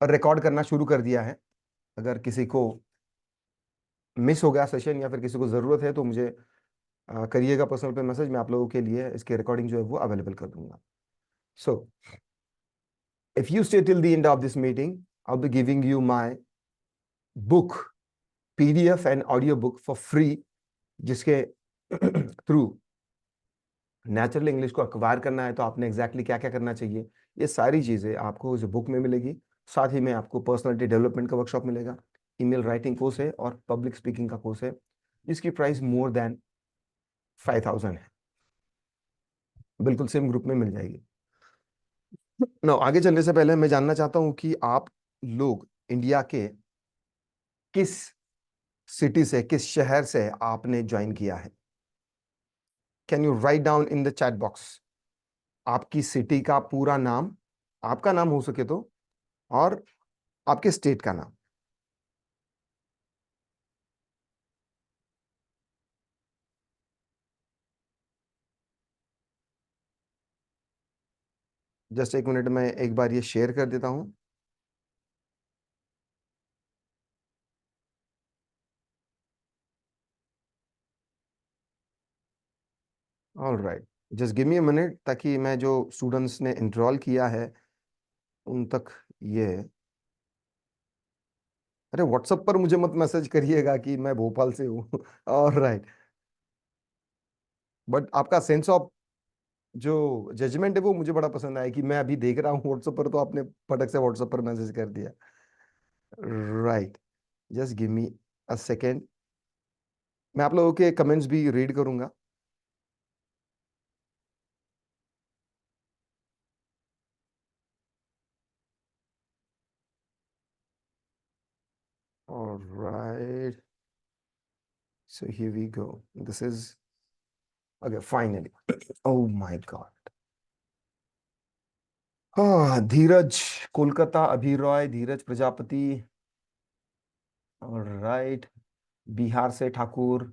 और रिकॉर्ड करना शुरू कर दिया है। अगर किसी को मिस हो गया सेशन या फिर किसी को ज़रूरत है तो मुझे करिएगा पर्सनल पे मैसेज, मैं आप लोगों के लिए इसकी रिकॉर्डिंग जो है वो अवेलेबल कर दूंगा। So if you stay till the end of this meeting, I will be giving you my book, PDF and audio book for free, जिसके थ्रू नेचुरल इंग्लिश को अक्वायर करना है तो आपने एग्जैक्टली क्या क्या करना चाहिए, ये सारी चीज़ें आपको इस बुक में मिलेगी। साथ ही में आपको पर्सनालिटी डेवलपमेंट का वर्कशॉप मिलेगा, ईमेल राइटिंग कोर्स है और पब्लिक स्पीकिंग का कोर्स है, जिसकी प्राइस मोर देन 5,000 है। बिल्कुल सेम ग्रुप में मिल जाएगी। नो, आगे चलने से पहले मैं जानना चाहता हूँ कि आप लोग इंडिया के किस सिटी से, किस शहर से आपने ज्वाइन किया है। Can you write down in the chat box आपकी सिटी का पूरा नाम, आपका नाम हो सके तो, और आपके स्टेट का नाम। जस्ट एक मिनट में एक बार ये शेयर कर देता हूँ। All right, just give me a minute ताकि मैं जो स्टूडेंट्स ने एनरोल किया है उन तक ये, अरे व्हाट्सएप पर मुझे मत मैसेज करिएगा कि मैं भोपाल से हूँ। ऑल राइट, बट आपका सेंस ऑफ जो जजमेंट है वो मुझे बड़ा पसंद आया कि मैं अभी देख रहा हूँ व्हाट्सएप पर, तो आपने फटक से व्हाट्सएप पर मैसेज कर दिया। Right, just give me a second, मैं आप लोगों के कमेंट्स भी रीड करूंगा। Alright, so here we go, this is okay finally. Oh my god, हाँ, धीरज कोलकाता, अभी रॉय, धीरज प्रजापति। ऑलराइट, बिहार से ठाकुर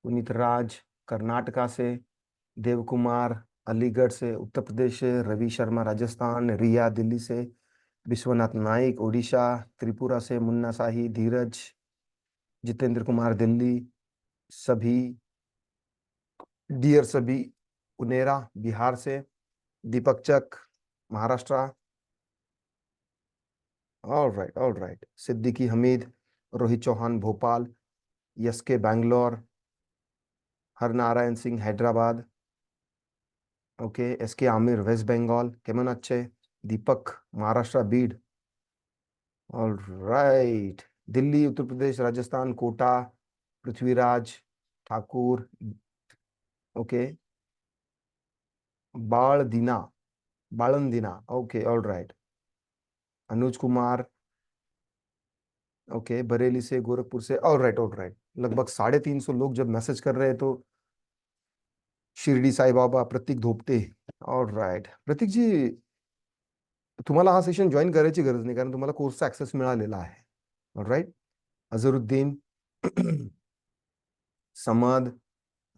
पुनीत राज, कर्नाटका से देव कुमार, अलीगढ़ से, उत्तर प्रदेश से रवि शर्मा, राजस्थान, रिया दिल्ली से, विश्वनाथ नाइक उड़ीसा, त्रिपुरा से मुन्ना शाही, धीरज, जितेंद्र कुमार दिल्ली, सभी, डियर सभी, उनेरा बिहार से, Deepak Chak Maharashtra. All right, all right, Siddiqui Hamid, Rohit Chauhan Bhopal, S K Bangalore, Harnarayan Singh Hyderabad, okay, S K Aamir west Bengal, केमन अच्छे, Deepak Maharashtra Beed. All right, Delhi, Uttar Pradesh, Rajasthan, Kota, Prithviraj Thakur, okay, बालदीना, बालंदीना, okay, all right, Anuj Kumar, okay, Bareilly से, गोरखपुर से, ऑल राइट, ऑल राइट। लगभग 350 लोग जब मैसेज कर रहे हैं तो शिरडी साई बाबा, प्रतीक धोपटे। ऑल राइट, प्रतीक जी, तुम्हाला हा सेशन जॉईन करायची गरज नाही कारण तुम्हाला कोर्सचा ऍक्सेस मिळालेला आहे। All right, Azharuddin, Samad,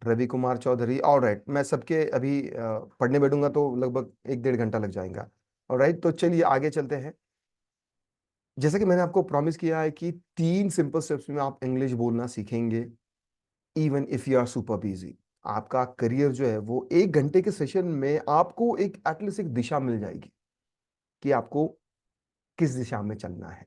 Ravi Kumar Chaudhary. All right, मैं सबके अभी पढ़ने बैठूंगा तो लगभग 1-1.5 घंटा लग जाएगा। ऑल राइट, तो चलिए आगे चलते हैं। जैसा कि मैंने आपको प्रॉमिस किया है कि 3 सिंपल स्टेप्स में आप इंग्लिश बोलना सीखेंगे, even if you are super busy. आपका करियर जो है वो 1 घंटे के सेशन में आपको एक एटलीस्ट एक दिशा मिल जाएगी कि आपको किस दिशा में चलना है।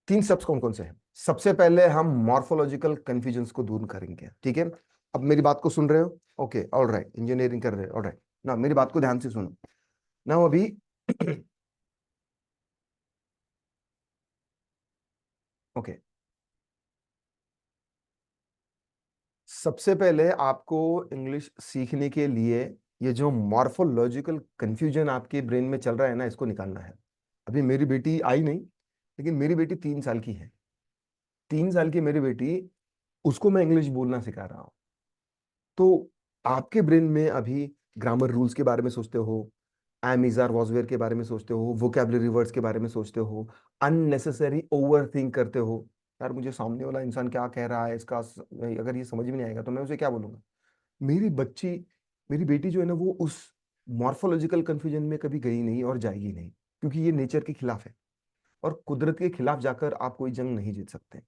3 स्टेप्स कौन कौन से हैं? सबसे पहले हम मॉर्फोलॉजिकल कंफ्यूजन्स को दूर करेंगे, ठीक है। अब मेरी बात को सुन रहे हो? ओके, ऑल राइट, इंजीनियरिंग कर रहे हो, ऑल राइट ना, मेरी बात को ध्यान से सुनो ना अभी। ओके, सबसे पहले आपको इंग्लिश सीखने के लिए ये जो मॉर्फोलॉजिकल कंफ्यूजन आपके ब्रेन में चल रहा है ना, इसको निकालना है। अभी मेरी बेटी आई नहीं, लेकिन मेरी बेटी 3 साल की है। 3 साल की मेरी बेटी, उसको मैं इंग्लिश बोलना सिखा रहा हूँ। तो आपके ब्रेन में अभी ग्रामर रूल्स के बारे में सोचते हो, am is are was were के बारे में सोचते हो, वोकेबलरी वर्ड्स के बारे में सोचते हो, अननेसेसरी ओवर थिंक करते हो। यार मुझे सामने वाला इंसान क्या कह रहा है इसका अगर ये समझ में नहीं आएगा तो मैं उसे क्या बोलूंगा। मेरी बच्ची, मेरी बेटी जो है ना वो उस मॉर्फोलॉजिकल कंफ्यूजन में कभी गई नहीं और जाएगी नहीं, क्योंकि ये नेचर के खिलाफ है, और कुदरत के खिलाफ जाकर आप कोई जंग नहीं जीत सकते।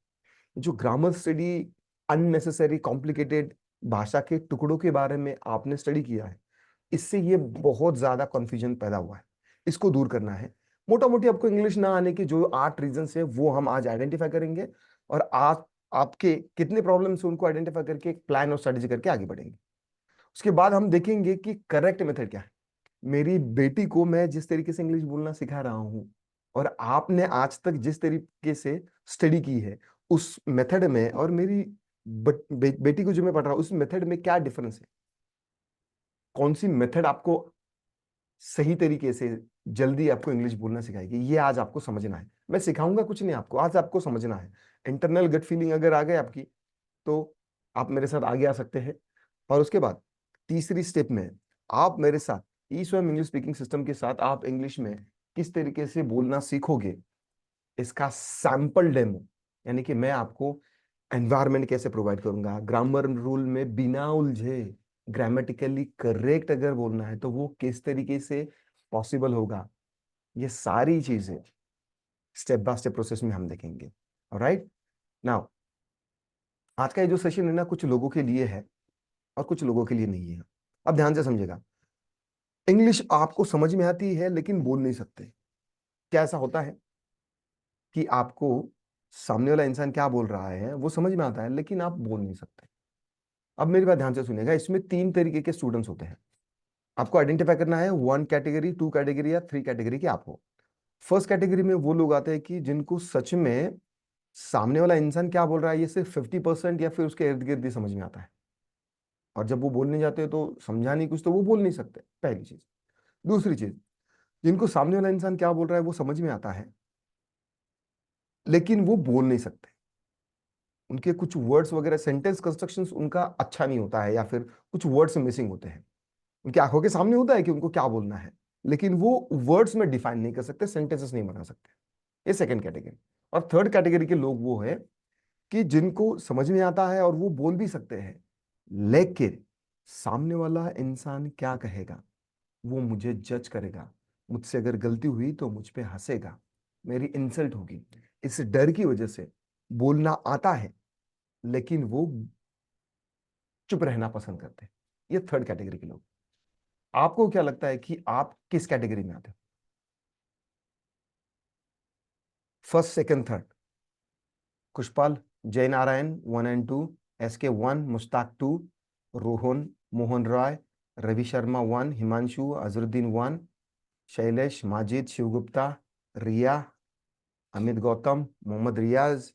जो ग्रामर स्टडी, अननेसेसरी कॉम्प्लिकेटेड भाषा के टुकड़ों के बारे में आपने स्टडी किया है, इससे ये बहुत ज्यादा कंफ्यूजन पैदा हुआ है। इसको दूर करना है। मोटा मोटी आपको इंग्लिश ना आने के जो 8 रीजंस है वो हम आज आइडेंटिफाई करेंगे, और आप आपके कितने प्रॉब्लम्स उनको आइडेंटिफाई करके एक प्लान और स्ट्रेटेजी करके आगे बढ़ेंगे। उसके बाद हम देखेंगे कि करेक्ट मेथड क्या है। मेरी बेटी को मैं जिस तरीके से इंग्लिश बोलना सिखा रहा हूं, और आपने आज तक जिस तरीके से स्टडी की है उस मेथड में, और मेरी बेटी को जो मैं पढ़ रहा हूं उस मेथड में क्या डिफरेंस है, कौन सी मेथड आपको सही तरीके से जल्दी आपको इंग्लिश बोलना सिखाएगी, ये आज आपको समझना है। मैं सिखाऊंगा कुछ नहीं आपको, आज आपको समझना है। इंटरनल गट फीलिंग अगर आ गई आपकी, तो आप मेरे साथ आगे आ सकते हैं। और उसके बाद तीसरी स्टेप में आप मेरे साथ ई स्वयं इंग्लिश स्पीकिंग सिस्टम के साथ आप इंग्लिश में किस तरीके से बोलना सीखोगे, इसका सैंपल डेमो, यानी कि मैं आपको एनवायरनमेंट कैसे प्रोवाइड करूंगा, ग्रामर रूल में बिना उलझे ग्रामेटिकली करेक्ट अगर बोलना है तो वो किस तरीके से पॉसिबल होगा, ये सारी चीजें स्टेप बाय स्टेप प्रोसेस में हम देखेंगे। ऑलराइट, नाउ आज का ये जो सेशन है ना, कुछ लोगों के लिए है और कुछ लोगों के लिए नहीं है। अब ध्यान से समझिएगा। इंग्लिश आपको समझ में आती है लेकिन बोल नहीं सकते। क्या ऐसा होता है कि आपको सामने वाला इंसान क्या बोल रहा है वो समझ में आता है लेकिन आप बोल नहीं सकते? अब मेरी बात ध्यान से सुनिएगा, इसमें 3 तरीके के स्टूडेंट्स होते हैं। आपको आइडेंटिफाई करना है 1 कैटेगरी, 2 कैटेगरी या 3 कैटेगरी के आप हो। फर्स्ट कैटेगरी में वो लोग आते हैं कि जिनको सच में सामने वाला इंसान क्या बोल रहा है ये सिर्फ 50% या फिर उसके इर्द गिर्द ही समझ में आता है, और जब वो बोलने जाते हैं तो समझा नहीं कुछ तो वो बोल नहीं सकते, पहली चीज। दूसरी चीज, जिनको सामने वाला इंसान क्या बोल रहा है वो समझ में आता है लेकिन वो बोल नहीं सकते, उनके कुछ वर्ड्स वगैरह सेंटेंस कंस्ट्रक्शन उनका अच्छा नहीं होता है, या फिर कुछ वर्ड्स मिसिंग होते हैं। उनकी आंखों के सामने होता है कि उनको क्या बोलना है, लेकिन वो वर्ड्स में डिफाइन नहीं कर सकते, सेंटेंसेस नहीं बना सकते। ये सेकंड कैटेगरी। और थर्ड कैटेगरी के लोग वो है कि जिनको समझ में आता है और वो बोल भी सकते हैं, लेकिन सामने वाला इंसान क्या कहेगा वो मुझे जज करेगा, मुझसे अगर गलती हुई तो मुझ पे हंसेगा, मेरी इंसल्ट होगी, इस डर की वजह से बोलना आता है लेकिन वो चुप रहना पसंद करते हैं। ये थर्ड कैटेगरी के लोग। आपको क्या लगता है कि आप किस कैटेगरी में आते हो? First, second, third? Kushpal, Jai Narayan 1 and 2, SK 1, Mushtaq 2, Rohan, Mohan Roy, Ravi Sharma 1, Himanshu, Azharuddin 1, Shailesh, Majid, Shivgupta, Riya, Amit Gautam, Mohammad Riyaz,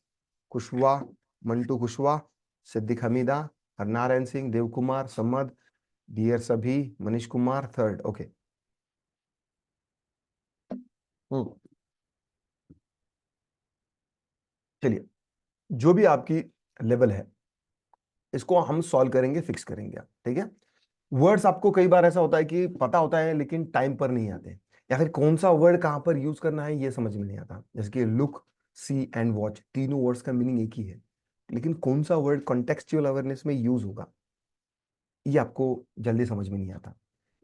Kushwaha, Mantu Kushwaha, Siddiq Hamida, Harnarayan Singh, Dev Kumar, Samad, dear सभी, मनीष कुमार, थर्ड। ओके। हम्म चलिए, जो भी आपकी लेवल है इसको हम सॉल्व करेंगे, फिक्स करेंगे आप, ठीक है? वर्ड्स आपको कई बार ऐसा होता है कि पता होता है लेकिन टाइम पर नहीं आते, या फिर कौन सा वर्ड कहां पर यूज करना है ये समझ में नहीं आता। जैसे कि लुक, सी एंड वॉच, तीनों वर्ड्स का मीनिंग एक ही है, लेकिन कौन सा वर्ड कॉन्टेक्सचुअल अवेयरनेस में यूज होगा ये आपको जल्दी समझ में नहीं आता,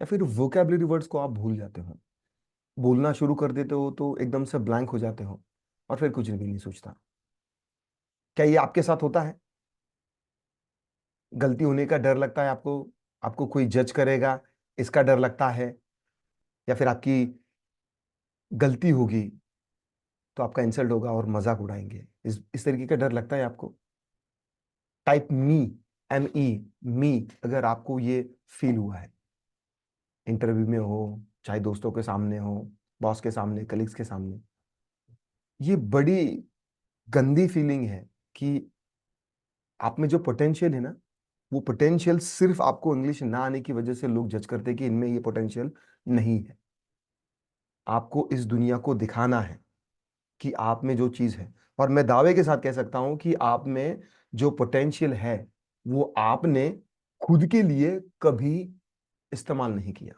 या फिर वोकैबुलरी वर्ड्स को आप भूल जाते हो, बोलना शुरू कर देते हो तो एकदम से ब्लैंक हो जाते हो और फिर कुछ भी नहीं सोचता। क्या ये आपके साथ होता है? गलती होने का डर लगता है आपको, आपको कोई जज करेगा इसका डर लगता है, या फिर आपकी गलती होगी तो आपका इंसल्ट होगा और मजाक उड़ाएंगे, इस तरीके का डर लगता है आपको? टाइप मी, ME, मी, अगर आपको ये फील हुआ है, इंटरव्यू में हो, चाहे दोस्तों के सामने हो, बॉस के सामने, कलीग्स के सामने, ये बड़ी गंदी फीलिंग है कि आप में जो पोटेंशियल है ना, वो पोटेंशियल सिर्फ आपको इंग्लिश ना आने की वजह से लोग जज करते हैं कि इनमें ये पोटेंशियल नहीं है। आपको इस दुनिया को दिखाना है कि आप में जो चीज है, और मैं दावे के साथ कह सकता हूं कि आप में जो पोटेंशियल है वो आपने खुद के लिए कभी इस्तेमाल नहीं किया।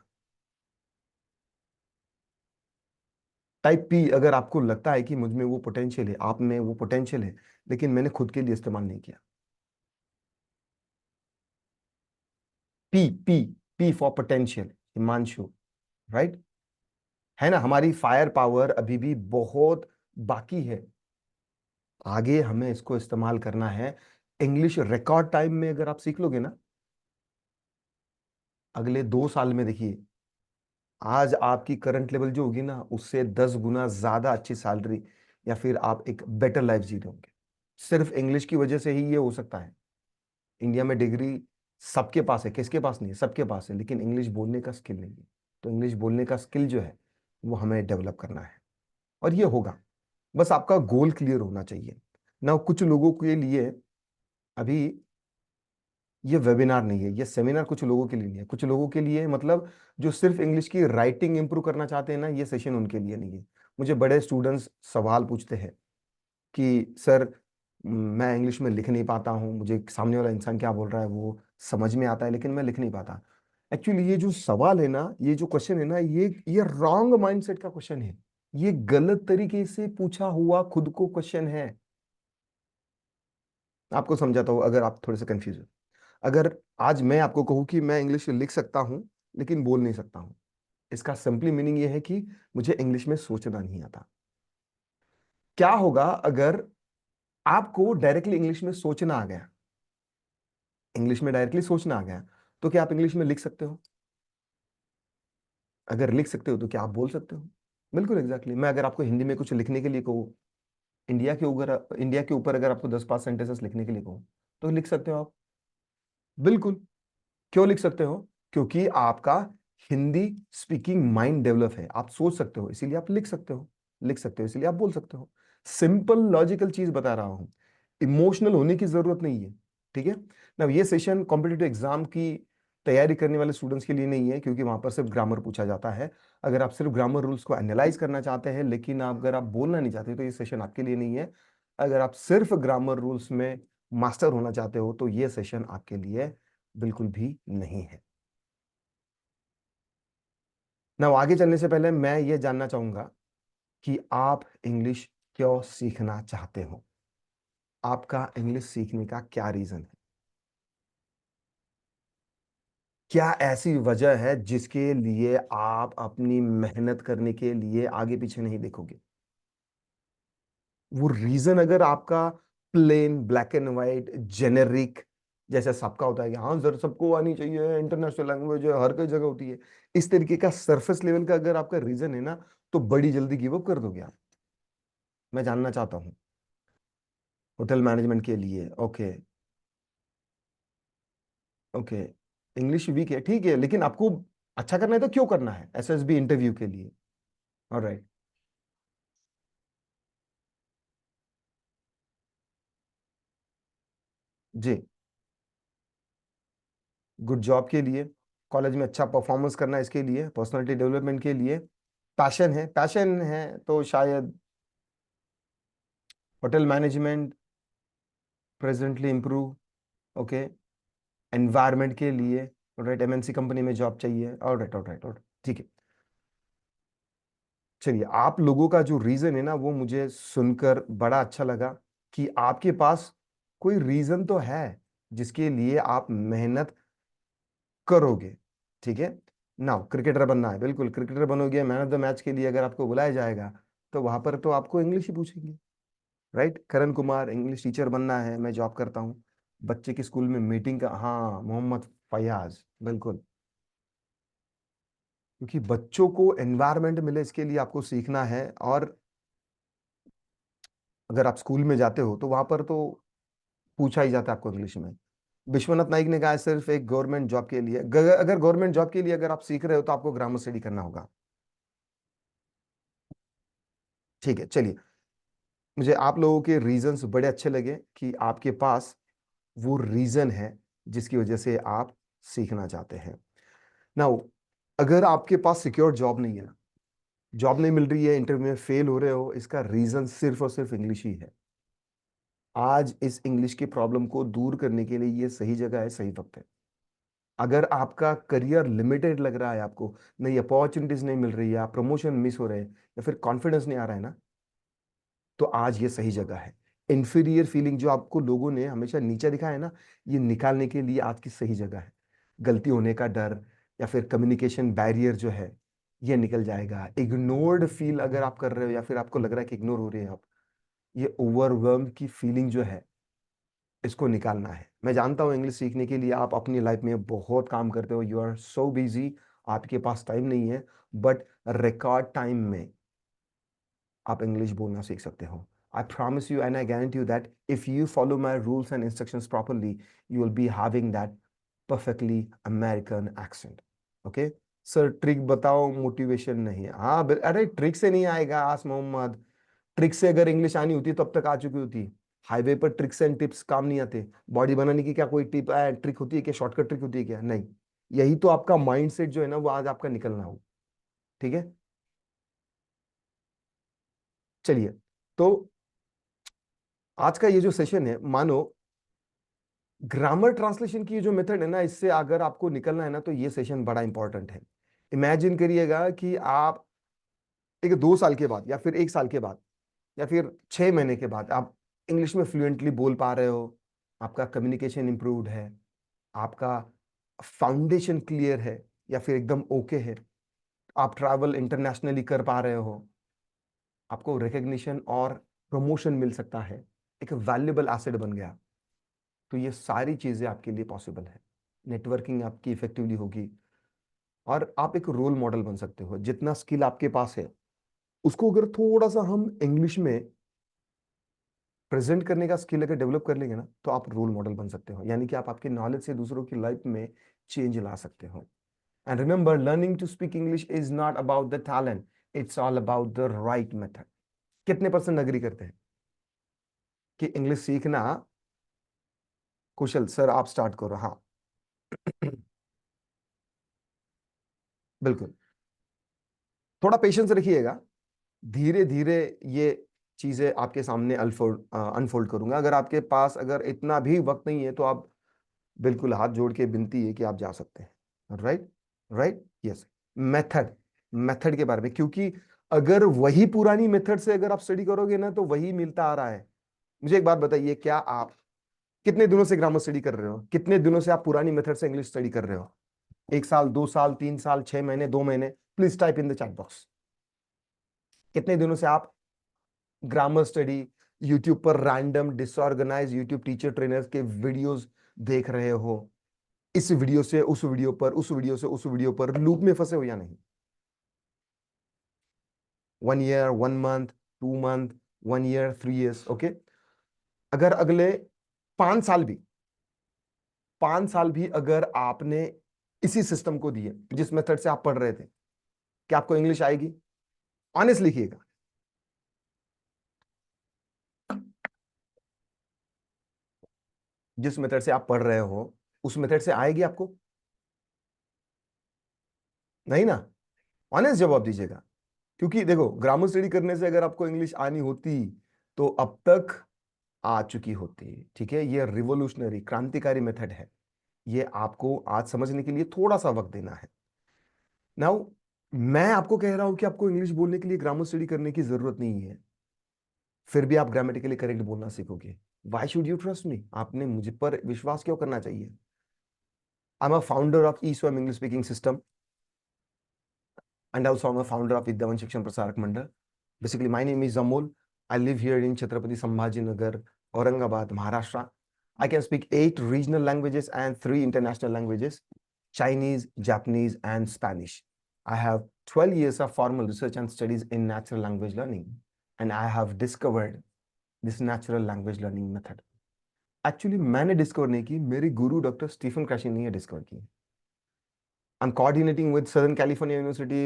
टाइप पी, अगर आपको लगता है कि मुझ में वो पोटेंशियल है, आप में वो पोटेंशियल है, लेकिन मैंने खुद के लिए इस्तेमाल नहीं किया। P, P, P for potential, Himanshu, right? है ना, हमारी फायर पावर अभी भी बहुत बाकी है। आगे हमें इसको इस्तेमाल करना है। इंग्लिश रिकॉर्ड टाइम में अगर आप सीख लोगे ना, अगले 2 साल में देखिए, आज आपकी करंट लेवल जो होगी ना, उससे 10 गुना ज्यादा अच्छी सैलरी, या फिर आप एक बेटर लाइफ जी रहे होंगे। सिर्फ इंग्लिश की वजह से ही ये हो सकता है। इंडिया में डिग्री सबके पास है, किसके पास नहीं है? सबके पास है, लेकिन इंग्लिश बोलने का स्किल नहीं है। तो इंग्लिश बोलने का स्किल जो है वो हमें डेवलप करना है, और ये होगा। बस आपका गोल क्लियर होना चाहिए ना। कुछ लोगों के लिए अभी ये वेबिनार नहीं है, ये सेमिनार कुछ लोगों के लिए नहीं है। कुछ लोगों के लिए मतलब जो सिर्फ इंग्लिश की राइटिंग इंप्रूव करना चाहते हैं ना, ये सेशन उनके लिए नहीं है। मुझे बड़े स्टूडेंट्स सवाल पूछते हैं कि सर, मैं इंग्लिश में लिख नहीं पाता हूँ, मुझे सामने वाला इंसान क्या बोल रहा है वो समझ में आता है, लेकिन मैं लिख नहीं पाता। एक्चुअली ये जो सवाल है ना, ये जो क्वेश्चन है ना, ये रॉन्ग माइंडसेट का क्वेश्चन है। ये गलत तरीके से पूछा हुआ खुद को क्वेश्चन है। आपको समझाता हूँ, अगर आप थोड़े से कंफ्यूज हो। अगर आज मैं आपको कहूँ कि मैं इंग्लिश लिख सकता हूँ लेकिन बोल नहीं सकता हूँ, इसका सिंपली मीनिंग ये है कि मुझे इंग्लिश में सोचना नहीं आता। क्या होगा अगर आपको डायरेक्टली इंग्लिश में सोचना आ गया? इंग्लिश में डायरेक्टली सोचना आ गया, तो क्या आप इंग्लिश में लिख सकते हो? अगर लिख सकते हो तो क्या आप बोल सकते हो? बिल्कुल एग्जैक्टली। मैं अगर आपको हिंदी में कुछ लिखने के लिए कहूँ, इंडिया के ऊपर अगर आपको 10 5 सेंटेंसेस लिखने के लिए कहूँ, तो लिख सकते हो आप। बिल्कुल। क्यों लिख सकते हो? क्योंकि आपका हिंदी स्पीकिंग माइंड डेवलप है, आप सोच सकते हो, इसीलिए आप लिख सकते हो। लिख सकते हो इसीलिए आप बोल सकते हो। सिंपल लॉजिकल चीज बता रहा हूं। इमोशनल होने की जरूरत नहीं है। ठीक है ना? ये सेशन कॉम्पिटिटिव एग्जाम की तैयारी करने वाले स्टूडेंट्स के लिए नहीं है, क्योंकि वहां पर सिर्फ ग्रामर पूछा जाता है। अगर आप सिर्फ ग्रामर रूल्स को एनालाइज करना चाहते हैं, लेकिन अगर आप बोलना नहीं चाहते, तो ये सेशन आपके लिए नहीं है। अगर आप सिर्फ ग्रामर रूल्स में मास्टर होना चाहते हो, तो ये सेशन आपके लिए बिल्कुल भी नहीं है ना। आगे चलने से पहले मैं ये जानना चाहूंगा कि आप इंग्लिश क्यों सीखना चाहते हो? आपका इंग्लिश सीखने का क्या रीजन है? क्या ऐसी वजह है जिसके लिए आप अपनी मेहनत करने के लिए आगे पीछे नहीं देखोगे? वो रीजन अगर आपका plain black and white generic जैसा सबका होता है कि हाँ सर सबको आनी चाहिए, इंटरनेशनल लैंग्वेज है, हर कई जगह होती है, इस तरीके का सरफेस लेवल का अगर आपका रीजन है ना, तो बड़ी जल्दी गिव अप कर दोगे आप। मैं जानना चाहता हूँ। होटल मैनेजमेंट के लिए, ओके। ओके। इंग्लिश वीक है, ठीक है, लेकिन आपको अच्छा करना है तो क्यों करना है एसएसबी इंटरव्यू के लिए? ऑलराइट। जी। गुड जॉब के लिए, कॉलेज में अच्छा परफॉर्मेंस करना है, इसके लिए पर्सनालिटी डेवलपमेंट के लिए, पैशन है तो शायद hotel management presently improve. Okay. Environment के लिए, ऑलराइट, एमएनसी कंपनी में जॉब चाहिए, ऑलराइट ऑलराइट ऑलराइट, ठीक है। चलिए, आप लोगों का जो रीजन है ना, वो मुझे सुनकर बड़ा अच्छा लगा कि आपके पास कोई रीजन तो है जिसके लिए आप मेहनत करोगे। ठीक है ना? क्रिकेटर बनना है, बिल्कुल क्रिकेटर बनोगे। मैन ऑफ द मैच के लिए अगर आपको बुलाया जाएगा, तो वहां पर तो आपको इंग्लिश ही पूछेंगे, right? Karan Kumar English teacher बनना है, मैं जॉब करता हूँ बच्चे के स्कूल में मीटिंग का, हाँ मोहम्मद फयाज, बिल्कुल। क्योंकि बच्चों को एनवायरनमेंट मिले, इसके लिए आपको सीखना है। और अगर आप स्कूल में जाते हो तो वहां पर तो पूछा ही जाता है आपको इंग्लिश में। विश्वनाथ नाइक ने कहा है, सिर्फ एक गवर्नमेंट जॉब के लिए, अगर गवर्नमेंट जॉब के लिए अगर आप सीख रहे हो, तो आपको ग्रामर स्टडी करना होगा। ठीक है, चलिए। मुझे आप लोगों के रीजंस बड़े अच्छे लगे कि आपके पास वो रीजन है जिसकी वजह से आप सीखना चाहते हैं। नाउ, अगर आपके पास सिक्योर जॉब नहीं है, जॉब नहीं मिल रही है, इंटरव्यू में फेल हो रहे हो, इसका रीजन सिर्फ और सिर्फ इंग्लिश ही है। आज इस इंग्लिश की प्रॉब्लम को दूर करने के लिए ये सही जगह है, सही वक्त है। अगर आपका करियर लिमिटेड लग रहा है, आपको नई अपॉर्चुनिटीज नहीं मिल रही है, आप प्रमोशन मिस हो रहे हैं, या फिर कॉन्फिडेंस नहीं आ रहा है ना, तो आज ये सही जगह है। इंफीरियर फीलिंग जो आपको लोगों ने हमेशा नीचे दिखाया है ना, ये निकालने के लिए आज की सही जगह है। गलती होने का डर, या फिर कम्युनिकेशन बैरियर जो है ये निकल जाएगा। इग्नोर्ड फील अगर आप कर रहे हो या फिर आपको लग रहा है कि इग्नोर हो रहे हैं आप, ये ओवरवेल्म की फीलिंग जो है इसको निकालना है। मैं जानता हूँ इंग्लिश सीखने के लिए आप अपनी लाइफ में बहुत काम करते हो, यू आर सो बिजी, आपके पास टाइम नहीं है, बट रिकॉर्ड टाइम में आप इंग्लिश बोलना सीख सकते हो। आई promise you and I guarantee you that if you follow my rules and instructions properly, you will be having that perfectly American accent. Okay sir, trick बताओ, motivation नहीं है। हाँ अरे ट्रिक से नहीं आएगा आस मोहम्मद। ट्रिक से अगर इंग्लिश आनी होती तब तक आ चुकी होती। हाईवे पर ट्रिक्स एंड टिप्स काम नहीं आते। बॉडी बनाने की क्या कोई टिप ट्रिक होती है क्या? शॉर्टकट ट्रिक होती है क्या? नहीं। यही तो आपका माइंडसेट जो है ना वो आज आपका निकलना हो। ठीक है, चलिए। तो आज का ये जो सेशन है, मानो ग्रामर ट्रांसलेशन की जो मेथड है ना, इससे अगर आपको निकलना है ना तो ये सेशन बड़ा इंपॉर्टेंट है। इमेजिन करिएगा कि आप एक 2 साल के बाद या फिर 1 साल के बाद या फिर 6 महीने के बाद आप इंग्लिश में फ्लुएंटली बोल पा रहे हो, आपका कम्युनिकेशन इंप्रूव्ड है, आपका फाउंडेशन क्लियर है या फिर एकदम ओके है, आप ट्रैवल इंटरनेशनली कर पा रहे हो, आपको रिकग्निशन और प्रमोशन मिल सकता है, एक वैल्यूएबल एसेट बन गया। तो ये सारी चीजें आपके लिए पॉसिबल है। नेटवर्किंग आपकी इफेक्टिवली होगी और आप एक रोल मॉडल बन सकते हो। जितना स्किल आपके पास है उसको अगर थोड़ा सा हम इंग्लिश में प्रेजेंट करने का स्किल अगर डेवलप कर लेंगे ना तो आप रोल मॉडल बन सकते हो, यानी कि आप आपके नॉलेज से दूसरों की लाइफ में चेंज ला सकते हो। And remember, learning to speak English is not about the talent, it's all about the right method. कितने परसेंट अग्री करते हैं कि इंग्लिश सीखना? कुशल सर आप स्टार्ट करो। हाँ बिल्कुल, थोड़ा पेशेंस रखिएगा, धीरे धीरे ये चीजें आपके सामने अनफोल्ड अनफोल्ड करूंगा। अगर आपके पास अगर इतना भी वक्त नहीं है तो आप बिल्कुल हाथ जोड़ के विनती है कि आप जा सकते हैं। Right, right, yes. Method, method के बारे में, क्योंकि अगर वही पुरानी मेथड से अगर आप स्टडी करोगे ना तो वही मिलता आ रहा है। मुझे एक बात बताइए, क्या आप कितने दिनों से ग्रामर स्टडी कर रहे हो? कितने दिनों से आप पुरानी मेथड से इंग्लिश स्टडी कर रहे हो? 1 साल, 2 साल, 3 साल, 6 महीने, 2 महीने? Please type in the chat box. कितने दिनों से आप ग्रामर स्टडी यूट्यूब पर random disorganise YouTube teacher trainers के वीडियोस देख रहे हो? इस वीडियो से उस वीडियो पर, उस वीडियो से उस वीडियो पर लूप में फंसे हो या नहीं? 1 year, 1 month, 2 month, 1 year, 3 years, okay. अगर अगले 5 साल भी, 5 साल भी अगर आपने इसी सिस्टम को दिए जिस मेथड से आप पढ़ रहे थे, क्या आपको इंग्लिश आएगी? ऑनेस्ट लिखिएगा। जिस मेथड से आप पढ़ रहे हो उस मेथड से आएगी आपको? नहीं ना। ऑनेस्ट जवाब दीजिएगा। क्योंकि देखो, ग्रामर स्टडी करने से अगर आपको इंग्लिश आनी होती तो अब तक आ चुकी होती। ठीक है, ये रिवोल्यूशनरी, क्रांतिकारी मेथड है। ये आपको आज समझने के लिए थोड़ा सा वक्त देना है। नाउ मैं आपको कह रहा हूं कि आपको इंग्लिश बोलने के लिए ग्रामर स्टडी करने की जरूरत नहीं है, फिर भी आप ग्रामेटिकली करेक्ट बोलना सीखोगे। Why should you trust me? आपने मुझ पर विश्वास क्यों करना चाहिए? I am a founder of E Swayam English speaking system and also I'm a founder of Vidyavan Shikshan Prasarak Mandal. Basically, my name is Amol. I live here in Chhatrapati Sambhaji Nagar, Aurangabad, Maharashtra. I can speak 8 regional languages and 3 international languages: Chinese, Japanese, and Spanish. I have 12 years of formal research and studies in natural language learning, and I have discovered this natural language learning method. Actually, मैंने discover नहीं की, मेरे गुरु doctor Stephen Qureshi ने discover की। I'm coordinating with Southern California University,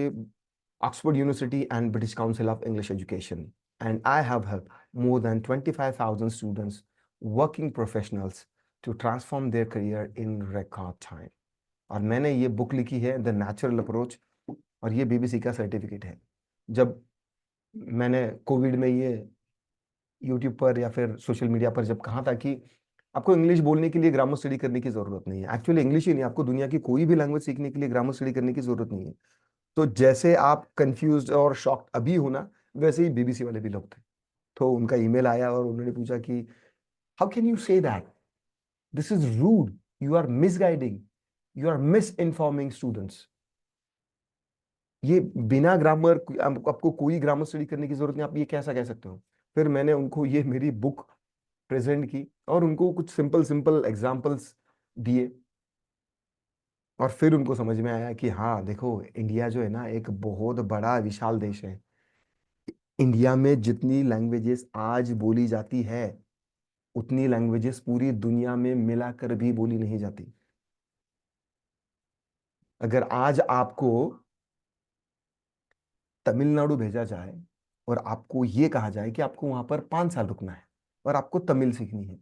Oxford University, and British Council of English Education. And I have helped more than 25,000 students, working professionals, to transform their career in record time. और मैंने ये book लिखी है the natural approach, और ये BBC का certificate है। जब मैंने कोविड में ये यूट्यूब पर या फिर सोशल मीडिया पर जब कहा था कि आपको इंग्लिश बोलने के लिए ग्रामर स्टडी करने की जरूरत नहीं है, एक्चुअली इंग्लिश ही नहीं, आपको दुनिया की कोई भी लैंग्वेज सीखने के लिए ग्रामर स्टडी करने की जरूरत नहीं है। तो जैसे आप कंफ्यूज और शॉक्ड अभी हो ना, वैसे ही बीबीसी वाले भी लोग थे। तो उनका ईमेल आया और उन्होंने पूछा कि how can you say that, this is rude, you are misguiding, you are misinforming students. ये बिना ग्रामर, आपको कोई ग्रामर स्टडी करने की जरूरत नहीं, आप ये कैसा कह सकते हो? फिर मैंने उनको ये मेरी बुक प्रेजेंट की और उनको कुछ सिंपल सिंपल एग्जांपल्स दिए, और फिर उनको समझ में आया कि हाँ देखो, इंडिया जो है ना एक बहुत बड़ा विशाल देश है। इंडिया में जितनी लैंग्वेजेस आज बोली जाती है, उतनी लैंग्वेजेस पूरी दुनिया में मिलाकर भी बोली नहीं जाती। अगर आज आपको तमिलनाडु भेजा जाए और आपको ये कहा जाए कि आपको वहां पर 5 साल रुकना है और आपको तमिल सीखनी है,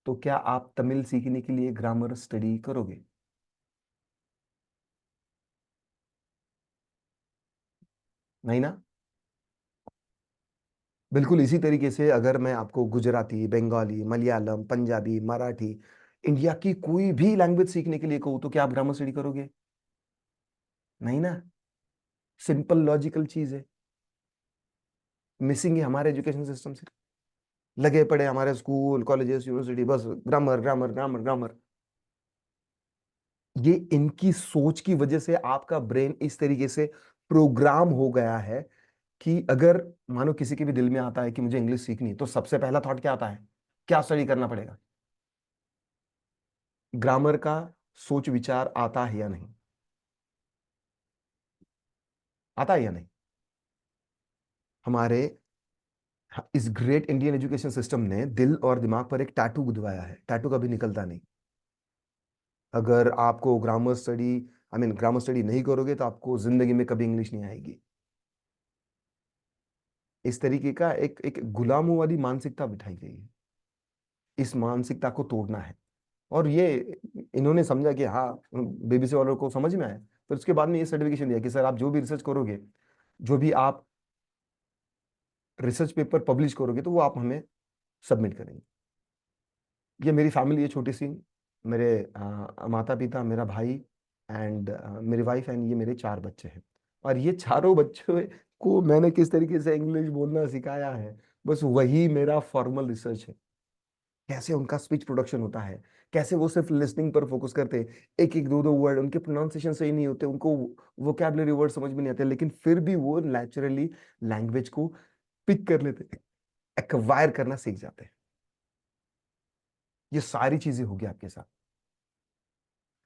तो क्या आप तमिल सीखने के लिए ग्रामर स्टडी करोगे? नहीं ना। बिल्कुल इसी तरीके से अगर मैं आपको गुजराती, बंगाली, मलयालम, पंजाबी, मराठी, इंडिया की कोई भी लैंग्वेज सीखने के लिए कहूँ, तो क्या आप ग्रामर स्टडी करोगे? नहीं ना। सिंपल लॉजिकल चीज है, मिसिंग है हमारे एजुकेशन सिस्टम से। लगे पड़े हमारे स्कूल, कॉलेजेस, यूनिवर्सिटी, बस ग्रामर ग्रामर ग्रामर ग्रामर। ये इनकी सोच की वजह से आपका ब्रेन इस तरीके से प्रोग्राम हो गया है कि अगर मानो किसी के भी दिल में आता है कि मुझे इंग्लिश सीखनी है, तो सबसे पहला थॉट क्या आता है? क्या स्टडी करना पड़ेगा? ग्रामर का सोच विचार आता है या नहीं? आता है या नहीं? हमारे इस ग्रेट इंडियन एजुकेशन सिस्टम ने दिल और दिमाग पर एक टैटू गुदवाया है, टैटू कभी निकलता नहीं। अगर आपको grammar study, I mean grammar study नहीं करोगे, तो आपको जिंदगी में कभी इंग्लिश नहीं आएगी। इस तरीके का एक एक गुलामों वाली मानसिकता बिठाई गई है। इस मानसिकता को तोड़ना है। और ये इन्होंने समझा कि हाँ, बीबीसी वालों को समझ में आया, फिर उसके बाद में ये सर्टिफिकेशन दिया कि सर आप जो भी रिसर्च करोगे, जो भी आप रिसर्च पेपर पब्लिश करोगे, तो वो आप हमें सबमिट करेंगे। ये मेरी फैमिली है छोटी सी, मेरे माता पिता, मेरा भाई एंड मेरी वाइफ एंड ये मेरे 4 बच्चे हैं। और ये चारों बच्चों को मैंने किस तरीके से इंग्लिश बोलना सिखाया है, बस वही मेरा फॉर्मल रिसर्च है। कैसे उनका स्पीच प्रोडक्शन होता है, कैसे वो सिर्फ लिसनिंग पर फोकस करते हैं, एक एक दो दो वर्ड उनके प्रोनाउंसिएशन सही नहीं होते, उनको वोकैबुलरी वर्ड समझ में नहीं आते, लेकिन फिर भी वो नेचुरली लैंग्वेज को पिक कर लेते हैं, एक्वायर करना सीख जाते हैं। ये सारी चीजें होगी आपके साथ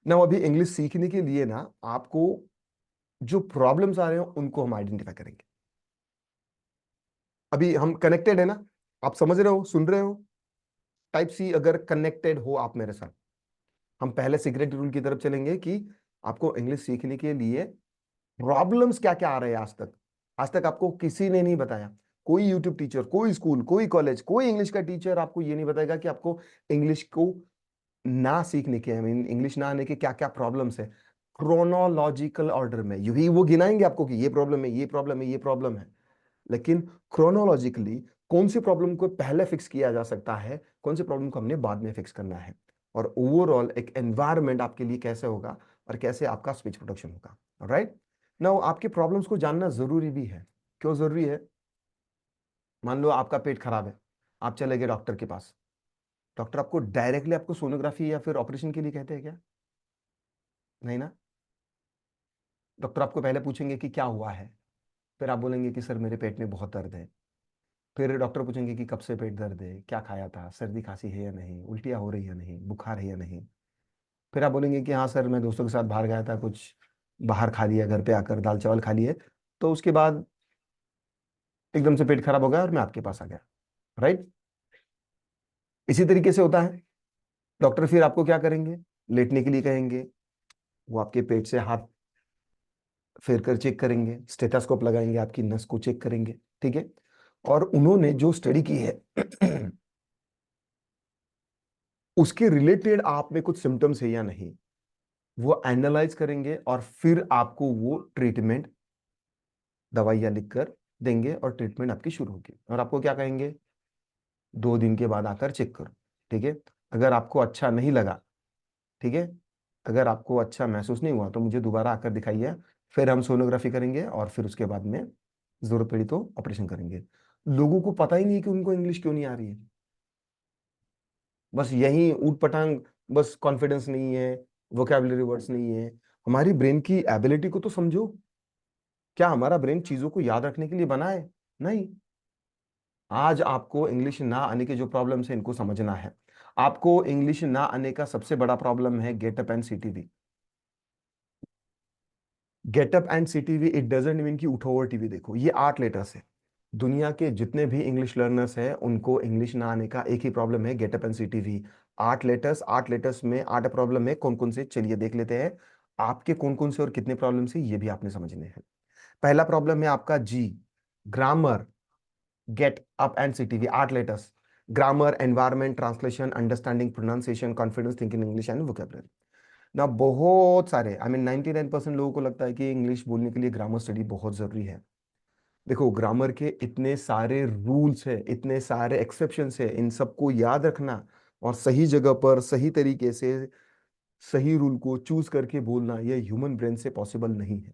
ना। अभी इंग्लिश सीखने के लिए ना आपको जो प्रॉब्लम्स आ रहे हो उनको हम आइडेंटिफाई करेंगे। अभी हम कनेक्टेड है ना, आप समझ रहे हो, सुन रहे हो? टाइप सी अगर कनेक्टेड हो आप मेरे साथ, हम पहले सिगरेट रूल की तरफ चलेंगे कि आपको इंग्लिश सीखने के लिए प्रॉब्लम्स क्या क्या आ रहे हैं आज तक। आज तक आपको किसी ने नहीं बताया, कोई यूट्यूब टीचर, कोई स्कूल, कोई कॉलेज, कोई इंग्लिश का टीचर आपको ये नहीं बताएगा कि आपको इंग्लिश को ना सीखने के, आई मीन इंग्लिश ना आने के क्या क्या प्रॉब्लम्स है। क्रोनोलॉजिकल ऑर्डर में यही वो गिनाएंगे आपको कि ये प्रॉब्लम है, ये प्रॉब्लम है, ये प्रॉब्लम है। लेकिन क्रोनोलॉजिकली कौन सी प्रॉब्लम को पहले फिक्स किया जा सकता है, कौन सी प्रॉब्लम को हमने बाद में फिक्स करना है, और ओवरऑल एक एनवायरनमेंट आपके लिए कैसे होगा और कैसे आपका स्पीच प्रोडक्शन होगा। राइट नाउ आपके प्रॉब्लम्स को जानना जरूरी भी है। क्यों जरूरी है? मान लो आपका पेट खराब है, आप चले गए डॉक्टर के पास। डॉक्टर आपको डायरेक्टली आपको सोनोग्राफी या फिर ऑपरेशन के लिए कहते हैं क्या? नहीं ना। डॉक्टर आपको पहले पूछेंगे कि क्या हुआ है, फिर आप बोलेंगे कि सर मेरे पेट में बहुत दर्द है। फिर डॉक्टर पूछेंगे कि कब से पेट दर्द है, क्या खाया था, सर्दी खांसी है या नहीं, उल्टियाँ हो रही है या नहीं, बुखार है या नहीं। फिर आप बोलेंगे कि हाँ सर मैं दोस्तों के साथ बाहर गया था, कुछ बाहर खा लिया, घर पे आकर दाल चावल खा लिए, तो उसके बाद एकदम से पेट खराब हो गया और मैं आपके पास आ गया। राइट। इसी तरीके से होता है। डॉक्टर फिर आपको क्या करेंगे? लेटने के लिए कहेंगे, वो आपके पेट से हाथ फेर कर चेक करेंगे, स्टेथोस्कोप लगाएंगे, आपकी नस को चेक करेंगे। ठीक है। और उन्होंने जो स्टडी की है उसके रिलेटेड आप में कुछ सिम्टम्स है या नहीं, वो एनालाइज करेंगे और फिर आपको वो ट्रीटमेंट, दवाइयां लिखकर देंगे और ट्रीटमेंट आपकी शुरू होगी। और आपको क्या कहेंगे? 2 दिन के बाद आकर चेक करो। ठीक है। अगर आपको अच्छा नहीं लगा, ठीक है, अगर आपको अच्छा महसूस नहीं हुआ, तो मुझे दोबारा आकर दिखाइए, फिर हम सोनोग्राफी करेंगे और फिर उसके बाद में जरूरत पड़ी तो ऑपरेशन करेंगे। लोगों को पता ही नहीं है कि उनको इंग्लिश क्यों नहीं आ रही है। बस यही ऊट पटांग, बस कॉन्फिडेंस नहीं है, वोकैबुलरी वर्ड्स नहीं है। हमारी ब्रेन की एबिलिटी को तो समझो। क्या हमारा ब्रेन चीजों को याद रखने के लिए बना है? नहीं। आज आपको इंग्लिश ना आने के जो प्रॉब्लम्स है इनको समझना है। आपको इंग्लिश ना आने का सबसे बड़ा प्रॉब्लम है getup and CTV. Getup and CTV it doesn't mean कि उठो और टीवी देखो। ये 8 लेटर्स है। दुनिया के जितने भी इंग्लिश लर्नर्स हैं उनको इंग्लिश ना आने का एक ही प्रॉब्लम है, getup and CTV. 8 letters, 8 letters में 8 प्रॉब्लम है। कौन कौन से, चलिए देख लेते हैं। आपके कौन कौन से और कितने प्रॉब्लम है ये भी आपने समझने हैं। पहला प्रॉब्लम है आपका G, grammar. Get up and CTV 8 letters. Grammar, environment, translation, understanding, pronunciation, confidence, thinking English and vocabulary. ना बहुत सारे, आई मीन 99% लोगों को लगता है कि इंग्लिश बोलने के लिए ग्रामर स्टडी बहुत जरूरी है। देखो, ग्रामर के इतने सारे रूल्स है, इतने सारे एक्सेप्शंस है, इन सबको याद रखना और सही जगह पर सही तरीके से सही रूल को चूज करके बोलना, यह ह्यूमन ब्रेन से पॉसिबल नहीं है।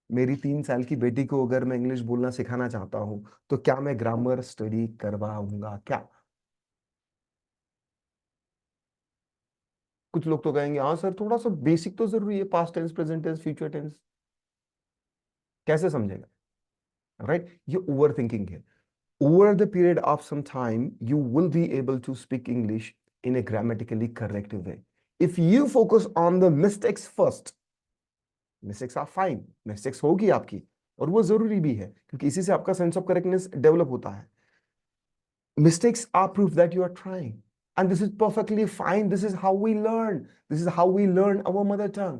मेरी 3 साल की बेटी को अगर मैं इंग्लिश बोलना सिखाना चाहता हूं तो क्या मैं ग्रामर स्टडी करवाऊंगा क्या? कुछ लोग तो कहेंगे हाँ सर, थोड़ा सा बेसिक तो जरूरी है, past tense, present tense, future tense. कैसे समझेगा? राइट, ये ओवर थिंकिंग है। Over the period of some time, you will be able to speak English in a grammatically correct way. If you focus on the mistakes first, mistakes are fine, mistakes होगी आपकी और वो जरूरी भी है क्योंकि इसी से आपका सेंस ऑफ करेक्टनेस डेवलप होता है। Mistakes are proof that you are trying, and this is perfectly fine. This is how we learn. This is how we learn our mother tongue.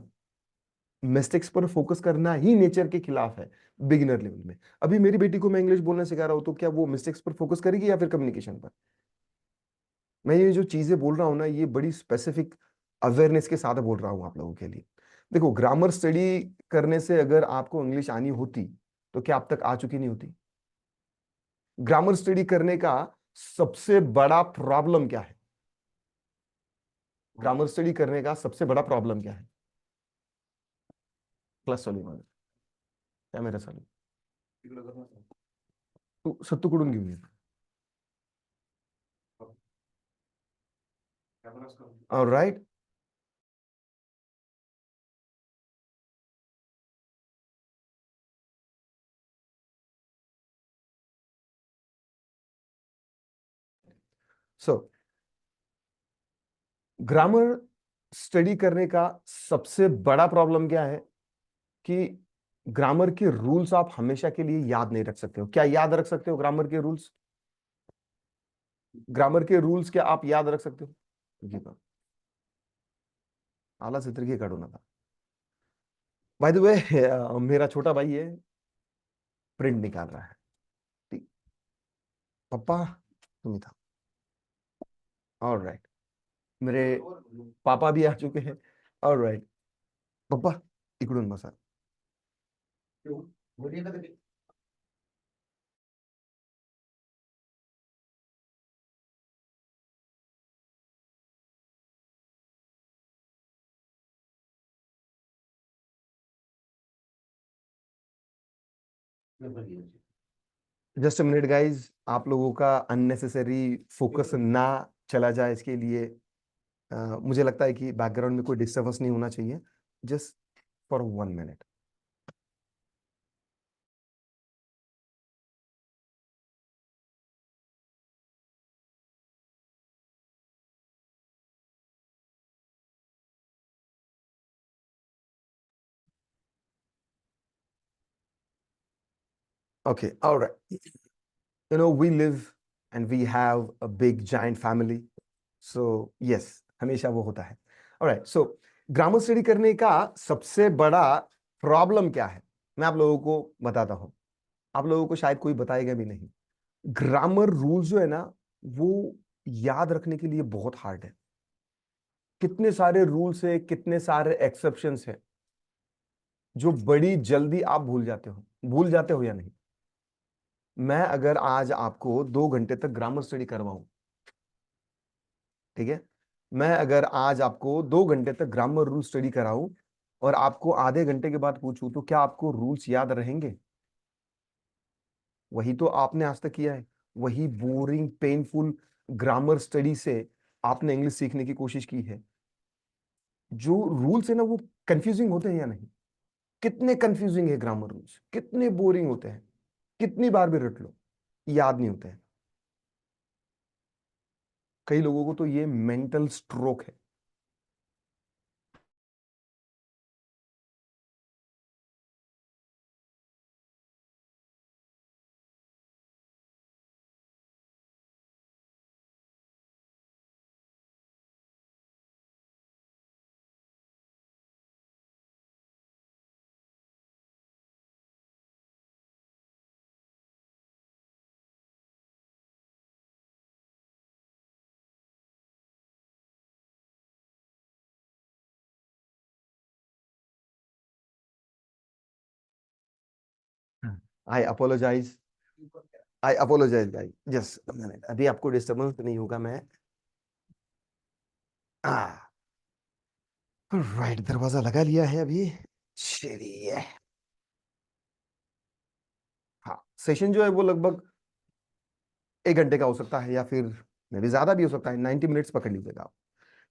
Mistakes पर फोकस करना ही nature के खिलाफ है beginner level में। अभी मेरी बेटी को मैं इंग्लिश बोलना सिखा रहा हूं तो क्या वो मिस्टेक्स पर फोकस करेगी या फिर कम्युनिकेशन पर? मैं ये जो चीजें बोल रहा हूँ ना, ये बड़ी स्पेसिफिक अवेयरनेस के साथ बोल रहा हूँ आप लोगों के लिए। देखो, ग्रामर स्टडी करने से अगर आपको इंग्लिश आनी होती तो क्या अब तक आ चुकी नहीं होती? ग्रामर स्टडी करने का सबसे बड़ा प्रॉब्लम क्या है? ग्रामर स्टडी करने का सबसे बड़ा प्रॉब्लम क्या है? क्लास चालू है क्या मेरा चालू? तू सत्तू कुठून घेऊन येतो? ऑलराइट। सो ग्रामर स्टडी करने का सबसे बड़ा प्रॉब्लम क्या है कि ग्रामर के रूल्स आप हमेशा के लिए याद नहीं रख सकते हो। क्या याद रख सकते हो ग्रामर के रूल्स? ग्रामर के रूल्स क्या आप याद रख सकते हो? जी हाँ। आला चित्र की काढू नका। बाय द वे, मेरा छोटा भाई है, प्रिंट निकाल रहा है। ठीक, पप्पा तुम्ही था। ऑलराइट, मेरे पापा भी आ चुके हैं। ऑलराइट, पप्पा इकडून बसा। जस्ट अ मिनट गाइज, आप लोगों का अननेसेसरी फोकस ना चला जाए इसके लिए मुझे लगता है कि बैकग्राउंड में कोई डिस्टर्बेंस नहीं होना चाहिए। Just for 1 minute. Okay, alright. we live and we have a big giant family, so yes, हमेशा वो होता है। ऑलराइट, सो ग्रामर स्टडी करने का सबसे बड़ा प्रॉब्लम क्या है मैं आप लोगों को बताता हूं। आप लोगों को शायद कोई बताएगा भी नहीं। ग्रामर रूल्स जो है ना, वो याद रखने के लिए बहुत हार्ड है। कितने सारे रूल्स है, कितने सारे एक्सेप्शंस है जो बड़ी जल्दी आप भूल जाते हो या नहीं? मैं अगर आज आपको 2 घंटे तक ग्रामर स्टडी करवाऊं, ठीक है, मैं अगर आज आपको 2 घंटे तक ग्रामर रूल स्टडी कराऊं और आपको आधे घंटे के बाद पूछूं तो क्या आपको रूल्स याद रहेंगे? वही तो आपने आज तक किया है। वही बोरिंग पेनफुल ग्रामर स्टडी से आपने इंग्लिश सीखने की कोशिश की है। जो रूल्स है ना वो कंफ्यूजिंग होते हैं या नहीं? कितने कंफ्यूजिंग है ग्रामर रूल्स, कितने बोरिंग होते हैं, कितनी बार भी रट लो, याद नहीं होते हैं। कई लोगों को तो ये मेंटल स्ट्रोक है। आई अपोलोजाइज, आई अपोलोजाइज गाइस, जस्ट अभी आपको डिस्टर्बेंस नहीं होगा मैं। राइट, दरवाजा लगा लिया है अभी। चलिए। हाँ, सेशन जो है वो लगभग 1 घंटे का हो सकता है, या फिर मे भी ज्यादा भी हो सकता है, 90 मिनट्स पकड़ लीजिएगा आप।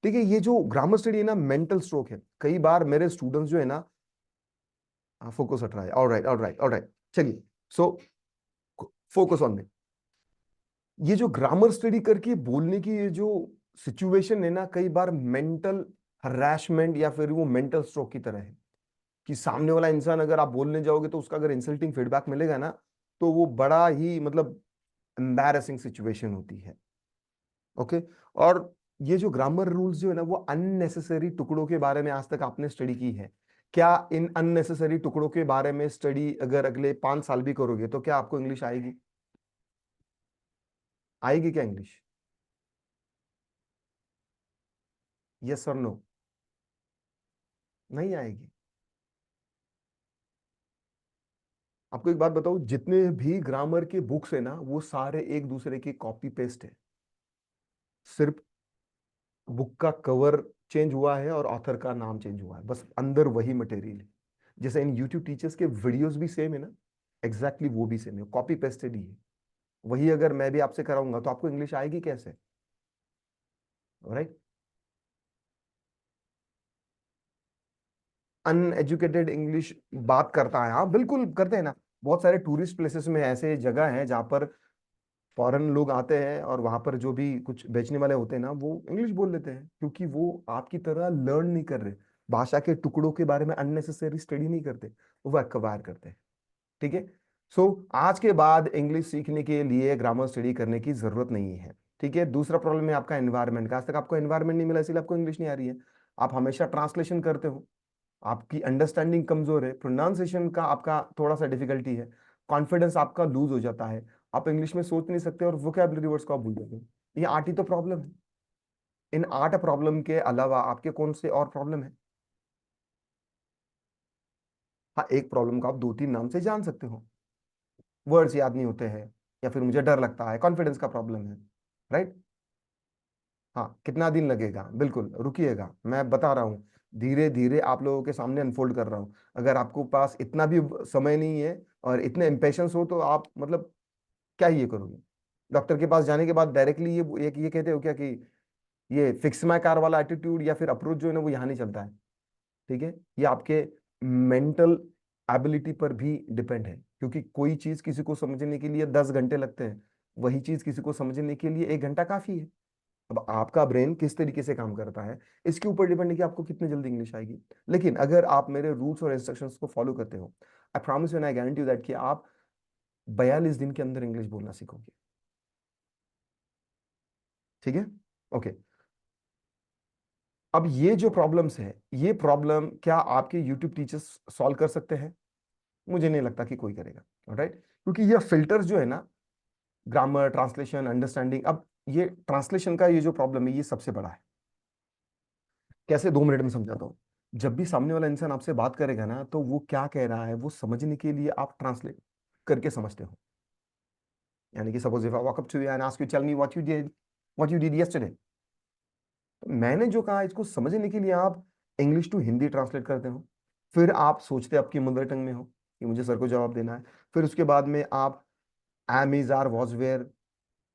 ठीक है, ये जो ग्रामर स्टडी है ना, मेंटल स्ट्रोक है। कई बार मेरे स्टूडेंट्स जो है ना, फोकस हट रहा है, ऑलराइट ऑलराइट ऑलराइट, चलिए। So focus on me. ये जो ग्रामर स्टडी करके बोलने की ये जो सिचुएशन है ना, कई बार मेंटल हरासमेंट या फिर वो मेंटल स्ट्रोक की तरह है। कि सामने वाला इंसान अगर आप बोलने जाओगे तो उसका अगर इंसल्टिंग फीडबैक मिलेगा ना, तो वो बड़ा ही मतलब एम्बैरेसिंग सिचुएशन होती है। ओके। और ये जो ग्रामर रूल्स जो है ना, वो अननेसेसरी टुकड़ों के बारे में आज तक आपने स्टडी की है क्या? इन अननेसेसरी टुकड़ों के बारे में स्टडी अगर अगले 5 साल भी करोगे तो क्या आपको इंग्लिश आएगी? आएगी क्या इंग्लिश? यस और नो? नहीं आएगी। आपको एक बात बताऊं, जितने भी ग्रामर के बुक्स है ना, वो सारे एक दूसरे की कॉपी पेस्ट है। सिर्फ बुक का कवर चेंज हुआ है और ऑथर का नाम चेंज हुआ है, बस अंदर वही मटेरियल है। जैसे इन यूट्यूब टीचर्स के वीडियोस भी सेम है ना, एग्जैक्टली वो भी सेम है, कॉपी पेस्टेड ही है। वही अगर मैं भी आपसे कराऊंगा तो आपको इंग्लिश आएगी कैसे? राइट। अनएजुकेटेड इंग्लिश बात करता है, हाँ बिल्कुल करते हैं ना। बहुत सारे टूरिस्ट प्लेसेस में ऐसे जगह हैं जहाँ पर फॉरेन लोग आते हैं, और वहां पर जो भी कुछ बेचने वाले होते हैं ना, वो इंग्लिश बोल लेते हैं, क्योंकि वो आपकी तरह लर्न नहीं कर रहे। भाषा के टुकड़ों के बारे में अननेसेसरी स्टडी नहीं करते, वो एक्वायर करते हैं। ठीक है। सो आज के बाद इंग्लिश सीखने के लिए ग्रामर स्टडी करने की जरूरत नहीं है। ठीक है। दूसरा प्रॉब्लम है आपका एनवायरनमेंट का। आज तक आपको एनवायरनमेंट नहीं मिला, इसीलिए आपको इंग्लिश नहीं आ रही है। आप हमेशा ट्रांसलेशन करते हो, आपकी अंडरस्टैंडिंग कमजोर है, प्रोनाउंसिएशन का आपका थोड़ा सा डिफिकल्टी है, कॉन्फिडेंस आपका लूज हो जाता है, आप इंग्लिश में सोच नहीं सकते, और वोकैबुलरी वर्ड्स को आप भूल जाते हो। ये 8 ही तो प्रॉब्लम है। इन 8 प्रॉब्लम के अलावा आपके कौन से और प्रॉब्लम है? हाँ, एक प्रॉब्लम को आप 2-3 नाम से जान सकते हो। वर्ड्स याद नहीं होते हैं, या फिर मुझे डर लगता है, कॉन्फिडेंस का प्रॉब्लम है। राइट। हाँ, कितना दिन लगेगा? बिल्कुल रुकिएगा, मैं बता रहा हूँ। धीरे धीरे आप लोगों के सामने अनफोल्ड कर रहा हूँ। अगर आपको पास इतना भी समय नहीं है और इतने इम्पेशंस हो, तो आप मतलब क्या ही ये करोगे? डॉक्टर के पास जाने के बाद डायरेक्टली ये कहते हो क्या कि ये फिक्स माई कार वाला एटीट्यूड या फिर अप्रोच जो है ना, वो यहाँ नहीं चलता है। ठीक है। ये आपके मेंटल एबिलिटी पर भी डिपेंड है, क्योंकि कोई चीज किसी को समझने के लिए 10 घंटे लगते हैं, वही चीज किसी को समझने के लिए 1 घंटा काफी है। अब आपका ब्रेन किस तरीके से काम करता है, इसके ऊपर डिपेंड है कि आपको कितनी जल्दी इंग्लिश आएगी। लेकिन अगर आप मेरे रूल्स और इंस्ट्रक्शंस को फॉलो करते हो, आई promise you and I guarantee you that कि आप 42 दिन के अंदर इंग्लिश बोलना सीखोगे। ठीक है। ओके। अब ये जो प्रॉब्लम्स है, ये प्रॉब्लम क्या आपके यूट्यूब टीचर्स सॉल्व कर सकते हैं? मुझे नहीं लगता कि कोई करेगा। राइट। क्योंकि ये फिल्टर्स जो है ना, ग्रामर, ट्रांसलेशन, अंडरस्टैंडिंग, अब ये ट्रांसलेशन का ये जो प्रॉब्लम है, ये सबसे बड़ा है। कैसे? 2 मिनट में समझाता हूँ। जब भी सामने वाला इंसान आपसे बात करेगा ना, तो वो क्या कह रहा है वो समझने के लिए आप ट्रांसलेट करके समझते हो। यानी कि suppose if I walk up to you and ask you tell me what you did yesterday, तो मैंने जो कहा इसको समझने के लिए आप इंग्लिश टू हिंदी ट्रांसलेट करते हो। फिर आप सोचते आपकी मदर टंग में हो कि मुझे सर को जवाब देना है। फिर उसके बाद में आप am, is, are, was, were,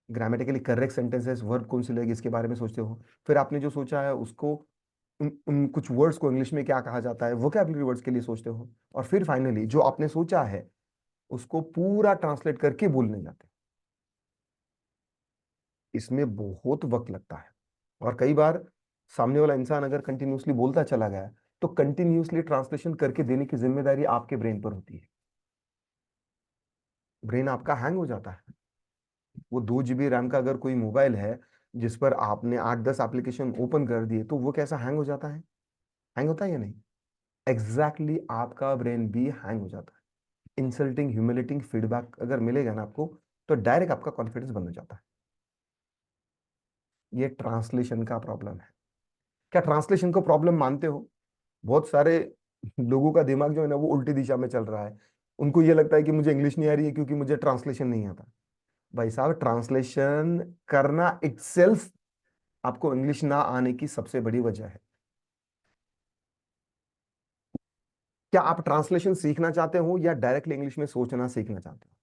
grammatically correct sentences, verb कौन सी लगेगी, इसके बारे में सोचते हो। फिर आपने जो सोचा है उसको उन कुछ वर्ड्स को इंग्लिश में क्या कहा जाता है, वोकैबुलरी वर्ड्स के लिए सोचते हो, और फिर फाइनली जो आपने सोचा है उसको पूरा ट्रांसलेट करके बोलने जाते हैं। इसमें बहुत वक्त लगता है, और कई बार सामने वाला इंसान अगर कंटिन्यूअसली बोलता चला गया तो कंटिन्यूअसली ट्रांसलेशन करके देने की जिम्मेदारी आपके ब्रेन पर होती है। ब्रेन आपका हैंग हो जाता है। वो 2 GB रैम का अगर कोई मोबाइल है जिस पर आपने 8-10 एप्लीकेशन ओपन कर दिए, तो वो कैसा हैंग हो जाता है? हैंग होता है या नहीं? एग्जैक्टली आपका ब्रेन भी हैंग हो जाता है। इंसल्टिंग ह्यूमिलेटिंग फीडबैक अगर मिलेगा ना आपको, तो डायरेक्ट आपका कॉन्फिडेंस बंद हो जाता है। ये ट्रांसलेशन का प्रॉब्लम है। क्या ट्रांसलेशन को प्रॉब्लम मानते हो? बहुत सारे लोगों का दिमाग जो है ना वो उल्टी दिशा में चल रहा है। उनको ये लगता है कि मुझे इंग्लिश नहीं आ रही है क्योंकि मुझे ट्रांसलेशन नहीं आता। भाई साहब, ट्रांसलेशन करना इटसेल्फ आपको इंग्लिश ना आने की सबसे बड़ी वजह है। क्या आप ट्रांसलेशन सीखना चाहते हो या डायरेक्टली इंग्लिश में सोचना सीखना चाहते हो?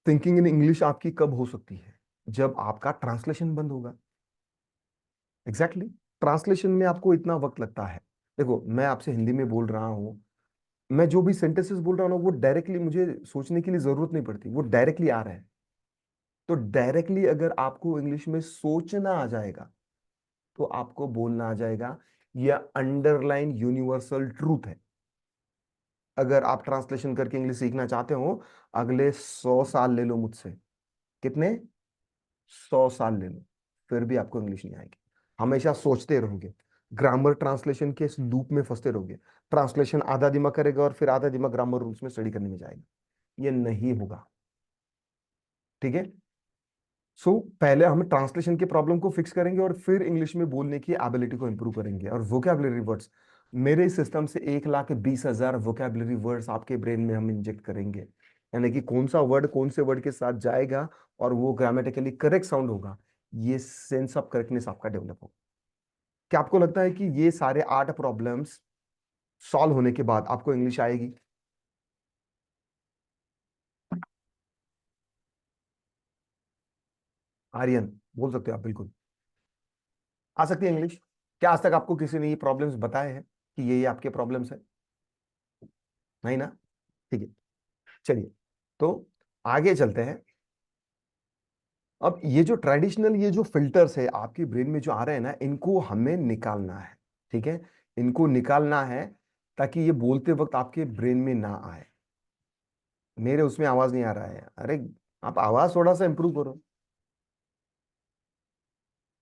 थिंकिंग इन इंग्लिश आपकी कब हो सकती है? जब आपका ट्रांसलेशन बंद होगा। एग्जैक्टली ट्रांसलेशन में आपको इतना वक्त लगता है। देखो, मैं आपसे हिंदी में बोल रहा हूं, मैं जो भी सेंटेंसेस बोल रहा हूं ना, वो डायरेक्टली मुझे सोचने के लिए जरूरत नहीं पड़ती, वो डायरेक्टली आ रहा है। तो डायरेक्टली अगर आपको इंग्लिश में सोचना आ जाएगा तो आपको बोलना आ जाएगा। यह अंडरलाइन यूनिवर्सल ट्रूथ है। अगर आप ट्रांसलेशन करके इंग्लिश सीखना चाहते हो, अगले 100 साल ले लो मुझसे। कितने? 100 साल ले लो, फिर भी आपको इंग्लिश नहीं आएगी। हमेशा सोचते रहोगे, ग्रामर ट्रांसलेशन के इस लूप में फंसते रहोगे। ट्रांसलेशन आधा दिमाग करेगा और फिर आधा दिमाग ग्रामर रूल्स में स्टडी करने में जाएगा। ये नहीं होगा। ठीक है। पहले हम ट्रांसलेशन के प्रॉब्लम को फिक्स करेंगे और फिर इंग्लिश में बोलने की एबिलिटी को इंप्रूव करेंगे। और वोकैबुलरी वर्ड्स, मेरे सिस्टम से 1,20,000 वोकैबुलरी वर्ड्स आपके ब्रेन में हम इंजेक्ट करेंगे। यानी कि कौन सा वर्ड कौन से वर्ड के साथ जाएगा और वो ग्रामेटिकली करेक्ट साउंड होगा, ये सेंस ऑफ करेक्टनेस आपका डेवलप होगा। क्या आपको लगता है कि ये सारे 8 प्रॉब्लम्स सॉल्व होने के बाद आपको इंग्लिश आएगी? आर्यन, बोल सकते हो आप, बिल्कुल आ सकती है इंग्लिश। क्या आज तक आपको किसी ने ये प्रॉब्लम्स बताए हैं कि ये आपके प्रॉब्लम्स है? नहीं ना? ठीक है, चलिए, तो आगे चलते हैं। अब ये जो ट्रेडिशनल, ये जो फिल्टर्स है आपकी ब्रेन में जो आ रहे हैं ना, इनको हमें निकालना है। ठीक है, इनको निकालना है ताकि ये बोलते वक्त आपके ब्रेन में ना आए। मेरे उसमें आवाज नहीं आ रहा है, अरे आप आवाज थोड़ा सा इंप्रूव करो।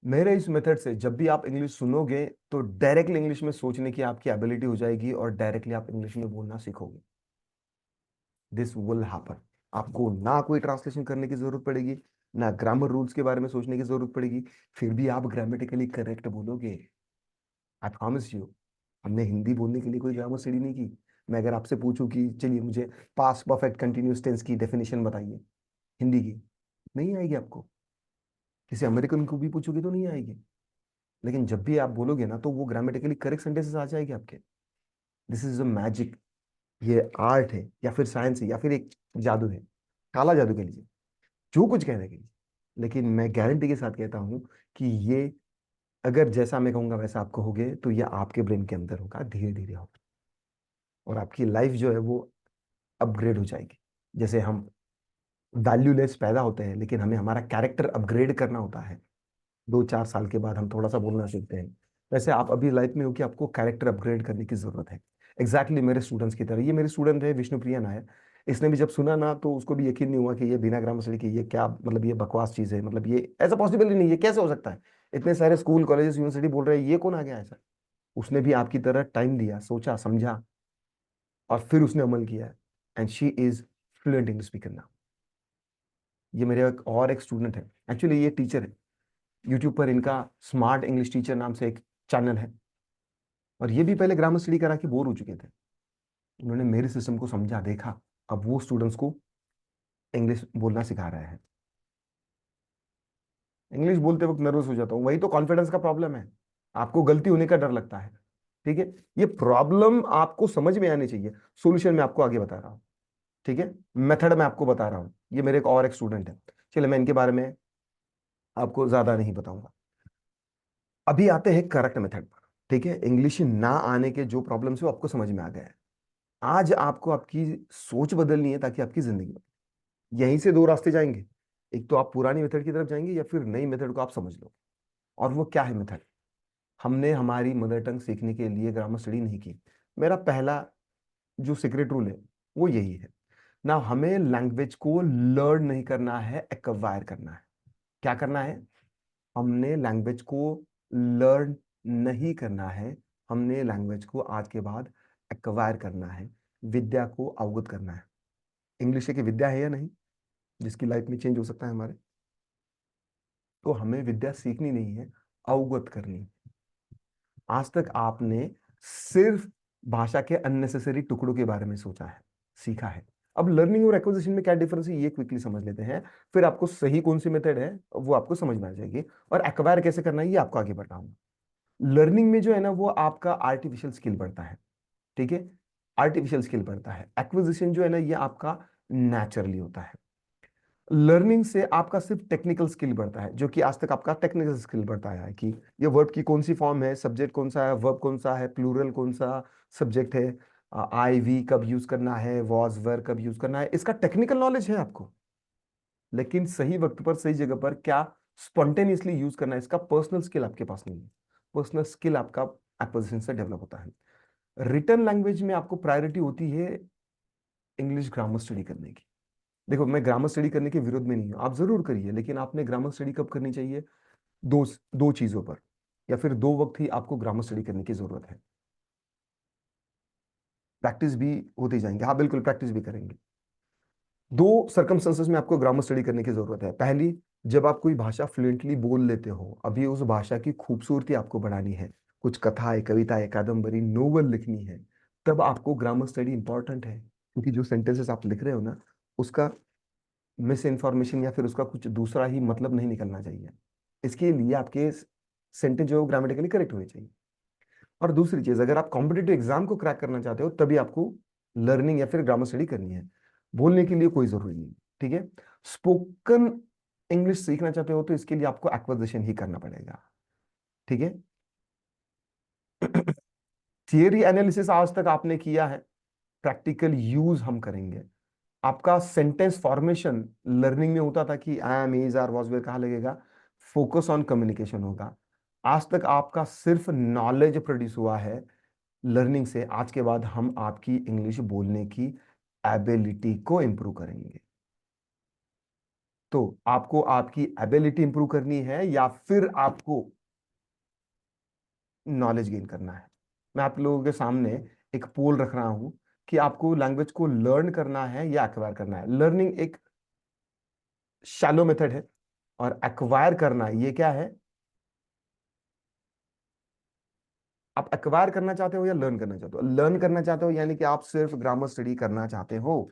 मेरे इस मेथड से जब भी आप इंग्लिश सुनोगे तो डायरेक्टली इंग्लिश में सोचने की आपकी एबिलिटी हो जाएगी और डायरेक्टली आप इंग्लिश में बोलना सीखोगे। This will happen. आपको ना कोई ट्रांसलेशन करने की जरूरत पड़ेगी, ना ग्रामर रूल्स के बारे में सोचने की जरूरत पड़ेगी, फिर भी आप ग्रामेटिकली करेक्ट बोलोगे। आई प्रॉमिस यू। हमने हिंदी बोलने के लिए कोई ग्रामर स्टडी नहीं की। मैं अगर आपसे पूछूं कि चलिए मुझे पास्ट परफेक्ट कंटिन्यूअस टेंस की डेफिनेशन बताइए हिंदी की, नहीं आएगी आपको। किसी अमेरिकन को भी पूछोगे तो नहीं आएगी। लेकिन जब भी आप बोलोगे ना, तो वो ग्रामेटिकली करेक्ट सेंटेंसेस आ जाएंगे आपके। This is a magic. ये आर्ट है या फिर साइंस है या फिर एक जादू है, काला जादू कह लीजिए, जो कुछ कहने के लिए। लेकिन मैं गारंटी के साथ कहता हूं कि ये, अगर जैसा मैं कहूंगा वैसा आप कहोगे, तो ये आपके ब्रेन के अंदर होगा, धीरे धीरे होगा, और आपकी लाइफ जो है वो अपग्रेड हो जाएगी। जैसे हम वैल्यूलेस पैदा होते हैं, लेकिन हमें हमारा कैरेक्टर अपग्रेड करना होता है, 2-4 साल के बाद हम थोड़ा सा बोलना सीखते हैं। वैसे आप अभी लाइफ में हो कि आपको कैरेक्टर अपग्रेड करने की जरूरत है। एग्जैक्टली मेरे स्टूडेंट्स की तरह, ये मेरे स्टूडेंट है विष्णुप्रिया नायर। इसने भी जब सुना ना, तो उसको भी यकीन नहीं हुआ कि ये बिना ग्रामर स्टडी के, ये क्या मतलब, ये बकवास चीज है, मतलब ये ऐसा पॉसिबल ही नहीं, ये कैसे हो सकता है? इतने सारे स्कूल कॉलेजेस यूनिवर्सिटी बोल रहे हैं, ये कौन आ गया ऐसा? उसने भी आपकी तरह टाइम दिया, सोचा समझा, और फिर उसने अमल किया। And she is fluent English speaker now. ये मेरे एक स्टूडेंट है, एक्चुअली ये टीचर है। यूट्यूब पर इनका स्मार्ट इंग्लिश टीचर नाम से एक चैनल है, और ये भी पहले ग्रामर स्टडी करा के बोर हो चुके थे। उन्होंने मेरे सिस्टम को समझा, देखा, अब वो स्टूडेंट्स को इंग्लिश बोलना सिखा रहे हैं। इंग्लिश बोलते वक्त नर्वस हो जाता हूँ, वही तो कॉन्फिडेंस का प्रॉब्लम है। आपको गलती होने का डर लगता है। ठीक है, ये प्रॉब्लम आपको समझ में आनी चाहिए। सॉल्यूशन मैं आपको आगे बता रहा हूँ। ठीक है, मेथड मैं आपको बता रहा हूँ। ये मेरे एक स्टूडेंट है। चलिए, मैं इनके बारे में आपको ज्यादा नहीं बताऊंगा। अभी आते हैं करेक्ट मेथड पर। ठीक है, इंग्लिश ना आने के जो प्रॉब्लम्स है वो आपको समझ में आ गया है। आज आपको आपकी सोच बदलनी है ताकि आपकी जिंदगी बदले। यहीं से दो रास्ते जाएंगे। एक तो आप पुरानी मेथड की तरफ जाएंगे या फिर नई मेथड को आप समझ लो। और वो क्या है मेथड? हमने हमारी मदर टंग सीखने के लिए ग्रामर स्टडी नहीं की। मेरा पहला जो सीक्रेट रूल है वो यही है ना, हमें लैंग्वेज को लर्न नहीं करना है, एक्वायर करना है। क्या करना है? हमने लैंग्वेज को लर्न नहीं करना है, हमने लैंग्वेज को आज के बाद एक्वायर करना है, विद्या को अवगत करना है। इंग्लिश एक विद्या है या नहीं, जिसकी लाइफ में चेंज हो सकता है हमारे। तो हमें विद्या सीखनी नहीं है, अवगत करनी है। आज तक आपने सिर्फ भाषा के अननेसेसरी टुकड़ों के बारे में सोचा है, सीखा है। अब लर्निंग और एक्विजिशन में क्या डिफरेंस है ये क्विकली समझ लेते हैं, फिर आपको सही कौन सी मेथड है वो आपको समझ में आ जाएगी, और एक्वायर कैसे करना है ये आपको आगे बताऊंगा। लर्निंग में जो है ना वो आपका आर्टिफिशियल स्किल बढ़ता है। ठीक है, आर्टिफिशियल स्किल बढ़ता है। एक्विजिशन जो है ना ये आपका नेचुरली होता है। लर्निंग से आपका सिर्फ टेक्निकल स्किल बढ़ता है, जो कि आज तक आपका टेक्निकल स्किल बढ़ता आया है कि ये वर्ब की कौन सी फॉर्म है, सब्जेक्ट कौन सा है, वर्ब कौन सा है, प्लूरल कौन सा सब्जेक्ट है, आई वी कब यूज करना है, वॉज वर कब यूज करना है, इसका टेक्निकल नॉलेज है आपको। लेकिन सही वक्त पर सही जगह पर क्या स्पॉन्टेनियसली यूज करना है, इसका पर्सनल स्किल आपके पास नहीं है। पर्सनल स्किल आपका एक्विजिशन से डेवलप होता है। रिटर्न लैंग्वेज में आपको प्रायोरिटी होती है इंग्लिश ग्रामर स्टडी करने की। देखो, मैं ग्रामर स्टडी करने के विरोध में नहीं हूं, आप जरूर करिए, लेकिन आपने ग्रामर स्टडी कब करनी चाहिए? दो दो चीजों पर, या फिर दो वक्त ही आपको ग्रामर स्टडी करने की जरूरत है। प्रैक्टिस भी होती जाएंगे, हाँ बिल्कुल प्रैक्टिस भी करेंगे। दो सर्कमस्टेंसेस में आपको ग्रामर स्टडी करने की जरूरत है। पहली, जब आप कोई भाषा फ्लुएंटली बोल लेते हो, अभी उस भाषा की खूबसूरती आपको बढ़ानी है, कुछ कथाएं, कविताएं, कादम्बरी, नोवेल लिखनी है, तब आपको ग्रामर स्टडी इंपॉर्टेंट है। क्योंकि जो सेंटेंसेस आप लिख रहे हो ना, उसका मिस इन्फॉर्मेशन या फिर उसका कुछ दूसरा ही मतलब नहीं निकलना चाहिए। इसके लिए आपके सेंटेंस जो ग्रामेटिकली करेक्ट होने चाहिए। और दूसरी चीज, अगर आप कॉम्पिटेटिव एग्जाम को क्रैक करना चाहते हो तभी आपको लर्निंग या फिर ग्रामर स्टडी करनी है। बोलने के लिए कोई जरूरी नहीं। ठीक है, स्पोकन इंग्लिश सीखना चाहते हो तो इसके लिए आपको एक्विजिशन ही करना पड़ेगा। ठीक है, थियरी एनालिसिस आज तक आपने किया है, प्रैक्टिकल यूज हम करेंगे। आपका सेंटेंस फॉर्मेशन लर्निंग में होता था कि I am, is, are, was, were कहाँ लगेगा, फोकस ऑन कम्युनिकेशन होगा। आज तक आपका सिर्फ नॉलेज प्रोड्यूस हुआ है लर्निंग से। आज के बाद हम आपकी इंग्लिश बोलने की एबिलिटी को इंप्रूव करेंगे। तो आपको आपकी एबिलिटी इंप्रूव करनी है या फिर आपको नॉलेज गेन करना है? मैं आप लोगों के सामने एक पोल रख रहा हूं कि आपको लैंग्वेज को लर्न करना है या एक्वायर करना है। लर्निंग एक शैलो मेथड है, और एक्वायर करना ये क्या है? आप एक्वायर करना चाहते हो या लर्न करना चाहते हो? लर्न करना चाहते हो यानी कि आप सिर्फ ग्रामर स्टडी करना चाहते हो।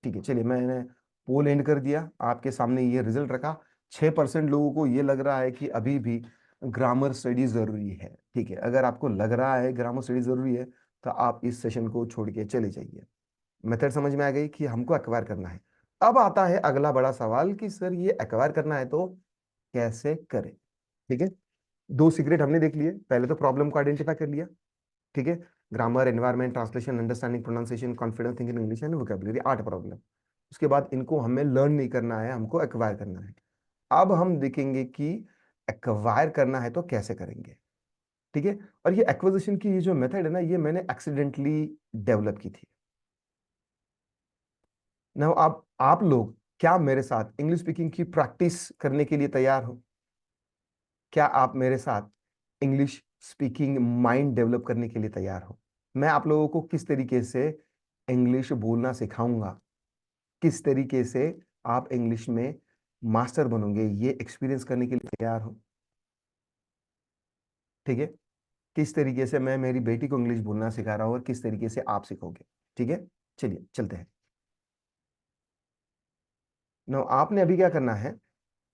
ठीक है, चलिए मैंने पोल एंड कर दिया, आपके सामने ये रिजल्ट रखा। 6% लोगों को ये लग रहा है कि अभी भी ग्रामर स्टडी जरूरी है। ठीक है, अगर आपको लग रहा है ग्रामर स्टडी जरूरी है तो आप इस सेशन को छोड़ के चले जाइए। मेथड समझ में आ गई कि हमको एक्वायर करना है। अब आता है अगला बड़ा सवाल कि सर ये एक्वायर करना है तो कैसे करें? ठीक है, दो सीक्रेट हमने देख लिए। पहले तो प्रॉब्लम को आइडेंटिफाई कर लिया। ठीक है, grammar, environment, translation, understanding, pronunciation, confidence, thinking English and vocabulary, 8 problem. उसके बाद इनको हमें लर्न नहीं करना है, हमको एक्वायर करना है। अब हम देखेंगे कि एक्वायर करना है तो कैसे करेंगे। ठीक है, और ये एक्विजिशन की ये जो मेथड है ना, ये मैंने एक्सीडेंटली डेवलप की थी ना। आप लोग क्या मेरे साथ इंग्लिश स्पीकिंग की प्रैक्टिस करने के लिए तैयार हो? क्या आप मेरे साथ इंग्लिश स्पीकिंग माइंड डेवलप करने के लिए तैयार हो? मैं आप लोगों को किस तरीके से इंग्लिश बोलना सिखाऊंगा, किस तरीके से आप इंग्लिश में मास्टर बनोगे, ये एक्सपीरियंस करने के लिए तैयार हो? ठीक है, किस तरीके से मैं मेरी बेटी को इंग्लिश बोलना सिखा रहा हूं और किस तरीके से आप सीखोगे। ठीक है, चलिए चलते हैं। नो, आपने अभी क्या करना है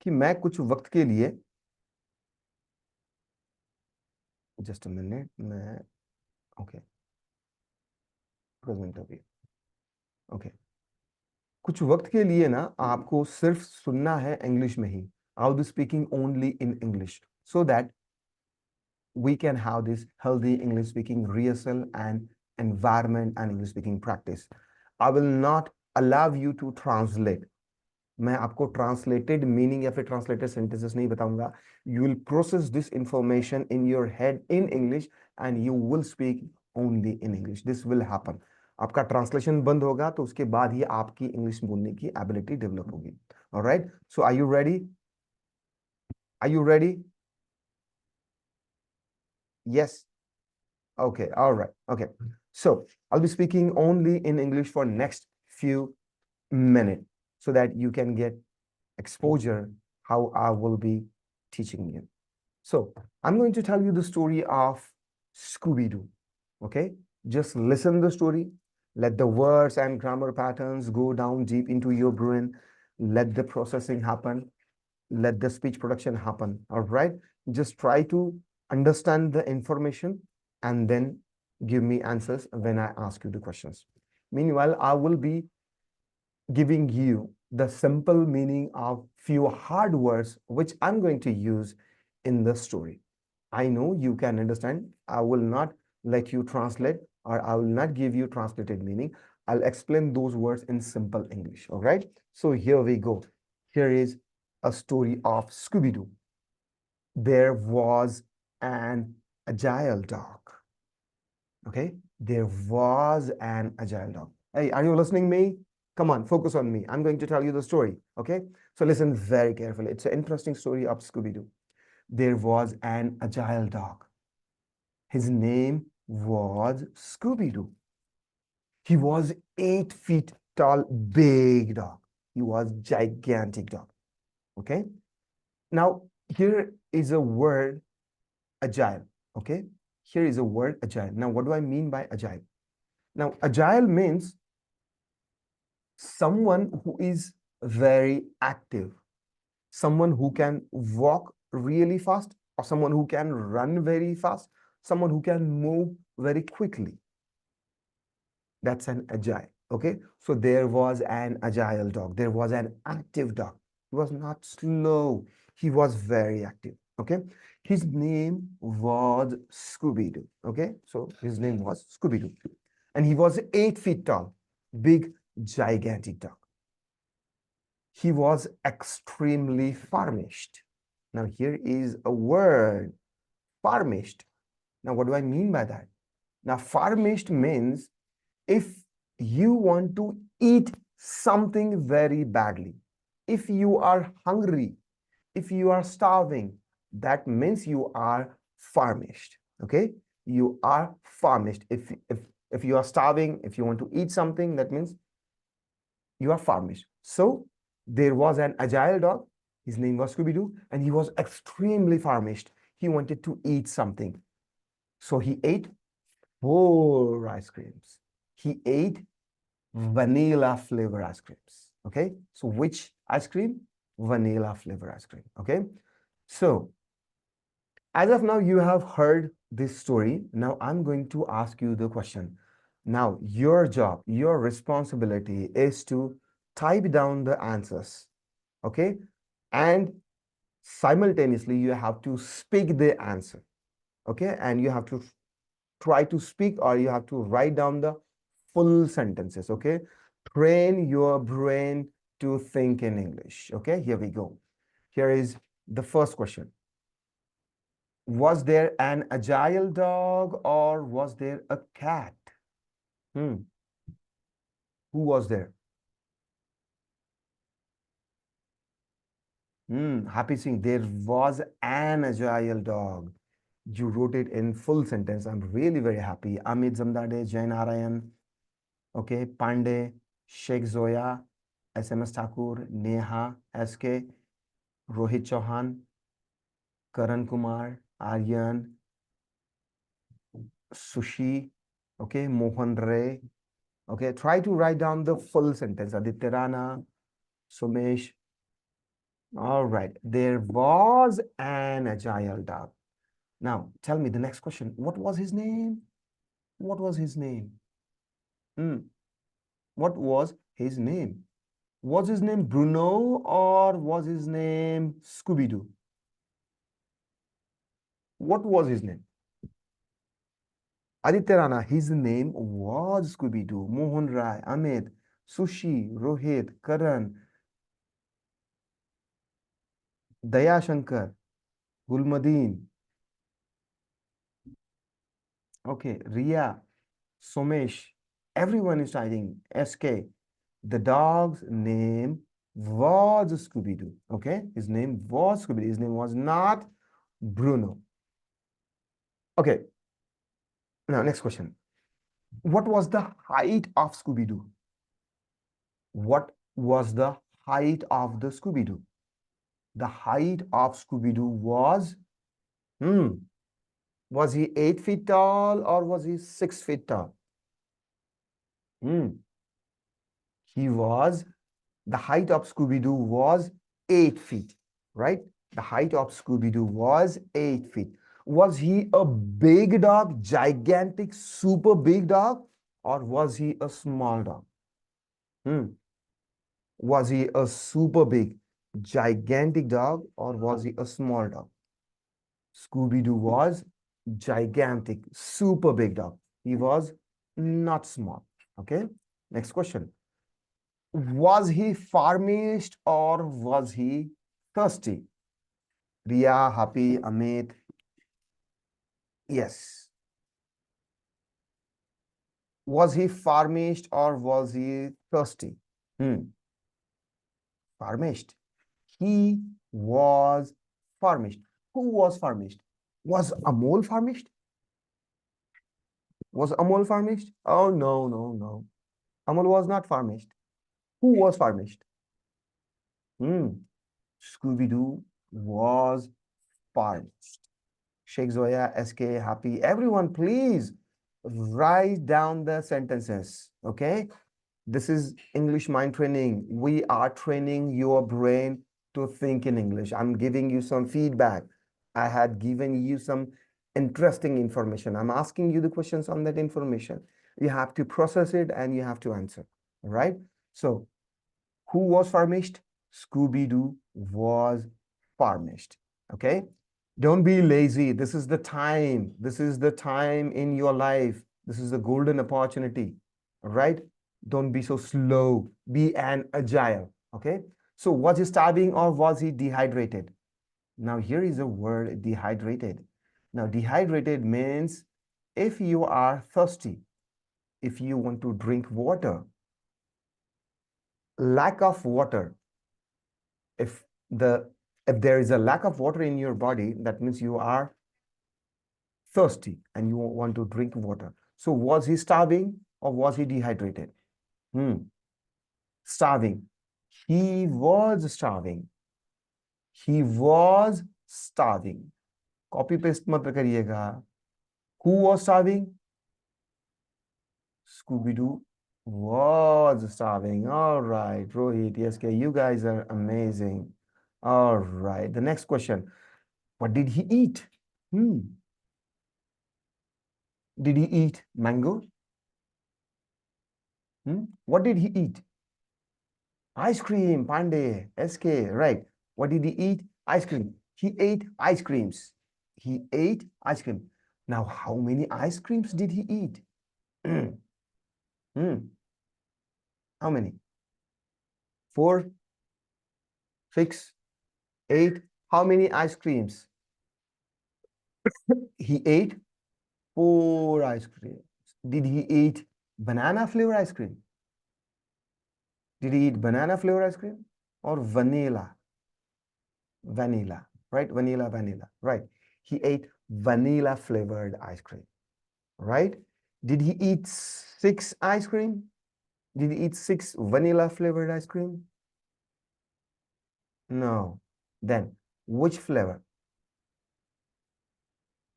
कि मैं कुछ वक्त के लिए, जस्ट अ मिनट, मैं, ओके, प्रेजेंट अभी, ओके, कुछ वक्त के लिए ना आपको सिर्फ सुनना है इंग्लिश में ही. I'll be speaking only in English so that we can have this healthy English speaking rehearsal and environment and English speaking practice. I will not allow you to translate. मैं आपको ट्रांसलेटेड मीनिंग या फिर translated sentences नहीं बताऊंगा. You will process this information in your head in English and you will speak only in English. This will happen. आपका translation बंद होगा तो उसके बाद ही आपकी इंग्लिश बोलने की एबिलिटी डेवलप होगी. Alright, so are you ready? Are you ready? Yes. Okay, all right. Okay. So I'll be speaking only in English for next few minutes so that you can get exposure how I will be teaching you. So I'm going to tell you the story of Scooby-Doo. Okay? Just listen the story. Let the words and grammar patterns go down deep into your brain. Let the processing happen. Let the speech production happen. All right? Just try to understand the information and then give me answers when I ask you the questions. Meanwhile, I will be giving you the simple meaning of few hard words which I'm going to use in the story. I know you can understand. I will not let you translate or I will not give you translated meaning. I'll explain those words in simple English. All right. So here we go. Here is a story of Scooby-Doo. There was an agile dog. Okay. There was an agile dog. Hey, are you listening me? Come on, focus on me. I'm going to tell you the story. Okay. So listen very carefully. It's an interesting story of Scooby-Doo. There was an agile dog. His name was Scooby-Doo. He was 8 feet tall, big dog. He was gigantic dog. Okay. Now, here is a word, agile. Okay. Here is a word, agile. Now, what do I mean by agile? Now, agile means someone who is very active, someone who can walk really fast, or someone who can run very fast, someone who can move very quickly. That's an agile. Okay. So there was an agile dog. There was an active dog. He was not slow. He was very active. Okay. His name was Scooby-Doo. Okay. So his name was Scooby-Doo. And he was 8 feet tall, big, gigantic dog. He was extremely famished. Now here is a word, famished. Now what do I mean by that? Now famished means if you want to eat something very badly, if you are hungry, if you are starving, that means you are famished. Okay, you are famished. If you are starving, if you want to eat something, that means you are famished. So there was an agile dog. His name was Scooby-Doo, and he was extremely famished. He wanted to eat something, so he ate 4 ice creams. He ate vanilla flavor ice creams. Okay, so which ice cream? Vanilla flavor ice cream. Okay, so as of now, you have heard this story. Now I'm going to ask you the question. Now your job, your responsibility is to type down the answers. Okay, and simultaneously you have to speak the answer. Okay, and you have to try to speak or you have to write down the full sentences. Okay, train your brain to think in English. Okay, here we go. Here is the first question. Was there an agile dog or was there a cat? Who was there? Happy Singh, there was an agile dog. You wrote it in full sentence. I'm really very happy. Amit Zamdade, Jain Narayan, okay, Pandey, Sheikh Zoya, SMS Thakur, Neha, SK, Rohit Chauhan, Karan Kumar, Aryan, Sushi, okay, Mohan Ray. Okay, try to write down the full sentence. Aditya Rana, Sumesh. All right, there was an agile dog. Now, tell me the next question. What was his name? What was his name? What was his name? Was his name Bruno or was his name Scooby-Doo? What was his name? Aditya Rana, his name was Scooby-Doo. Mohan Rai, Amit, Sushi, Rohit, Karan, Daya Shankar, Gulmadeen, okay, Ria, Somesh, everyone is typing SK. The dog's name was Scooby-Doo. Okay, his name was Scooby-Doo. His name was not Bruno. Okay, now next question. What was the height of Scooby-Doo? What was the height of the Scooby-Doo? The height of Scooby-Doo hmm, was he 8 feet tall or was he 6 feet tall? Hmm, the height of Scooby-Doo was 8 feet, right? The height of Scooby-Doo was 8 feet. Was he a big dog, gigantic, super big dog, or was he a small dog? Hmm. Was he a super big, gigantic dog, or was he a small dog? Scooby-Doo was gigantic, super big dog. He was not small. Okay. Next question. Was he famished or was he thirsty? Ria, Happy, Amit. Yes. Was he famished or was he thirsty? Famished. He was famished. Who was famished? Was Amol famished? Was Amol famished? Oh, no, no, no. Amol was not famished. Who was famished? Scooby-Doo was famished. Sheikh Zoya, SK, Happy, everyone, please write down the sentences. Okay? This is English mind training. We are training your brain to think in English. I'm giving you some feedback. I had given you some interesting information. I'm asking you the questions on that information. You have to process it and you have to answer. All right? So, who was famished? Scooby-Doo was famished. Okay? Don't be lazy. This is the time. This is the time in your life. This is the golden opportunity. All right? Don't be so slow. Be an agile. Okay? So was he starving or was he dehydrated? Now here is a word dehydrated. Now dehydrated means if you are thirsty, if you want to drink water, lack of water, if there is a lack of water in your body, that means you are thirsty and you want to drink water. So was he starving or was he dehydrated? Starving. He was starving. He was starving. Copy paste मत करिएगा. Who was starving? Scooby-Doo was starving. All right, Rohit, yes, you guys are amazing. All right, the next question. What did he eat? Did he eat mango? What did he eat? Ice cream, Pandey, SK, right. What did he eat? Ice cream. He ate ice creams. He ate ice cream. Now, how many ice creams did he eat? How many? 4, 6, 8. How many ice creams? He ate 4 ice creams. Did he eat banana flavor ice cream? Did he eat banana flavor ice cream or vanilla? Vanilla, right? Vanilla, right? He ate vanilla flavored ice cream, right? Did he eat 6 ice cream? Did he eat 6 vanilla flavored ice cream? No. Then which flavor?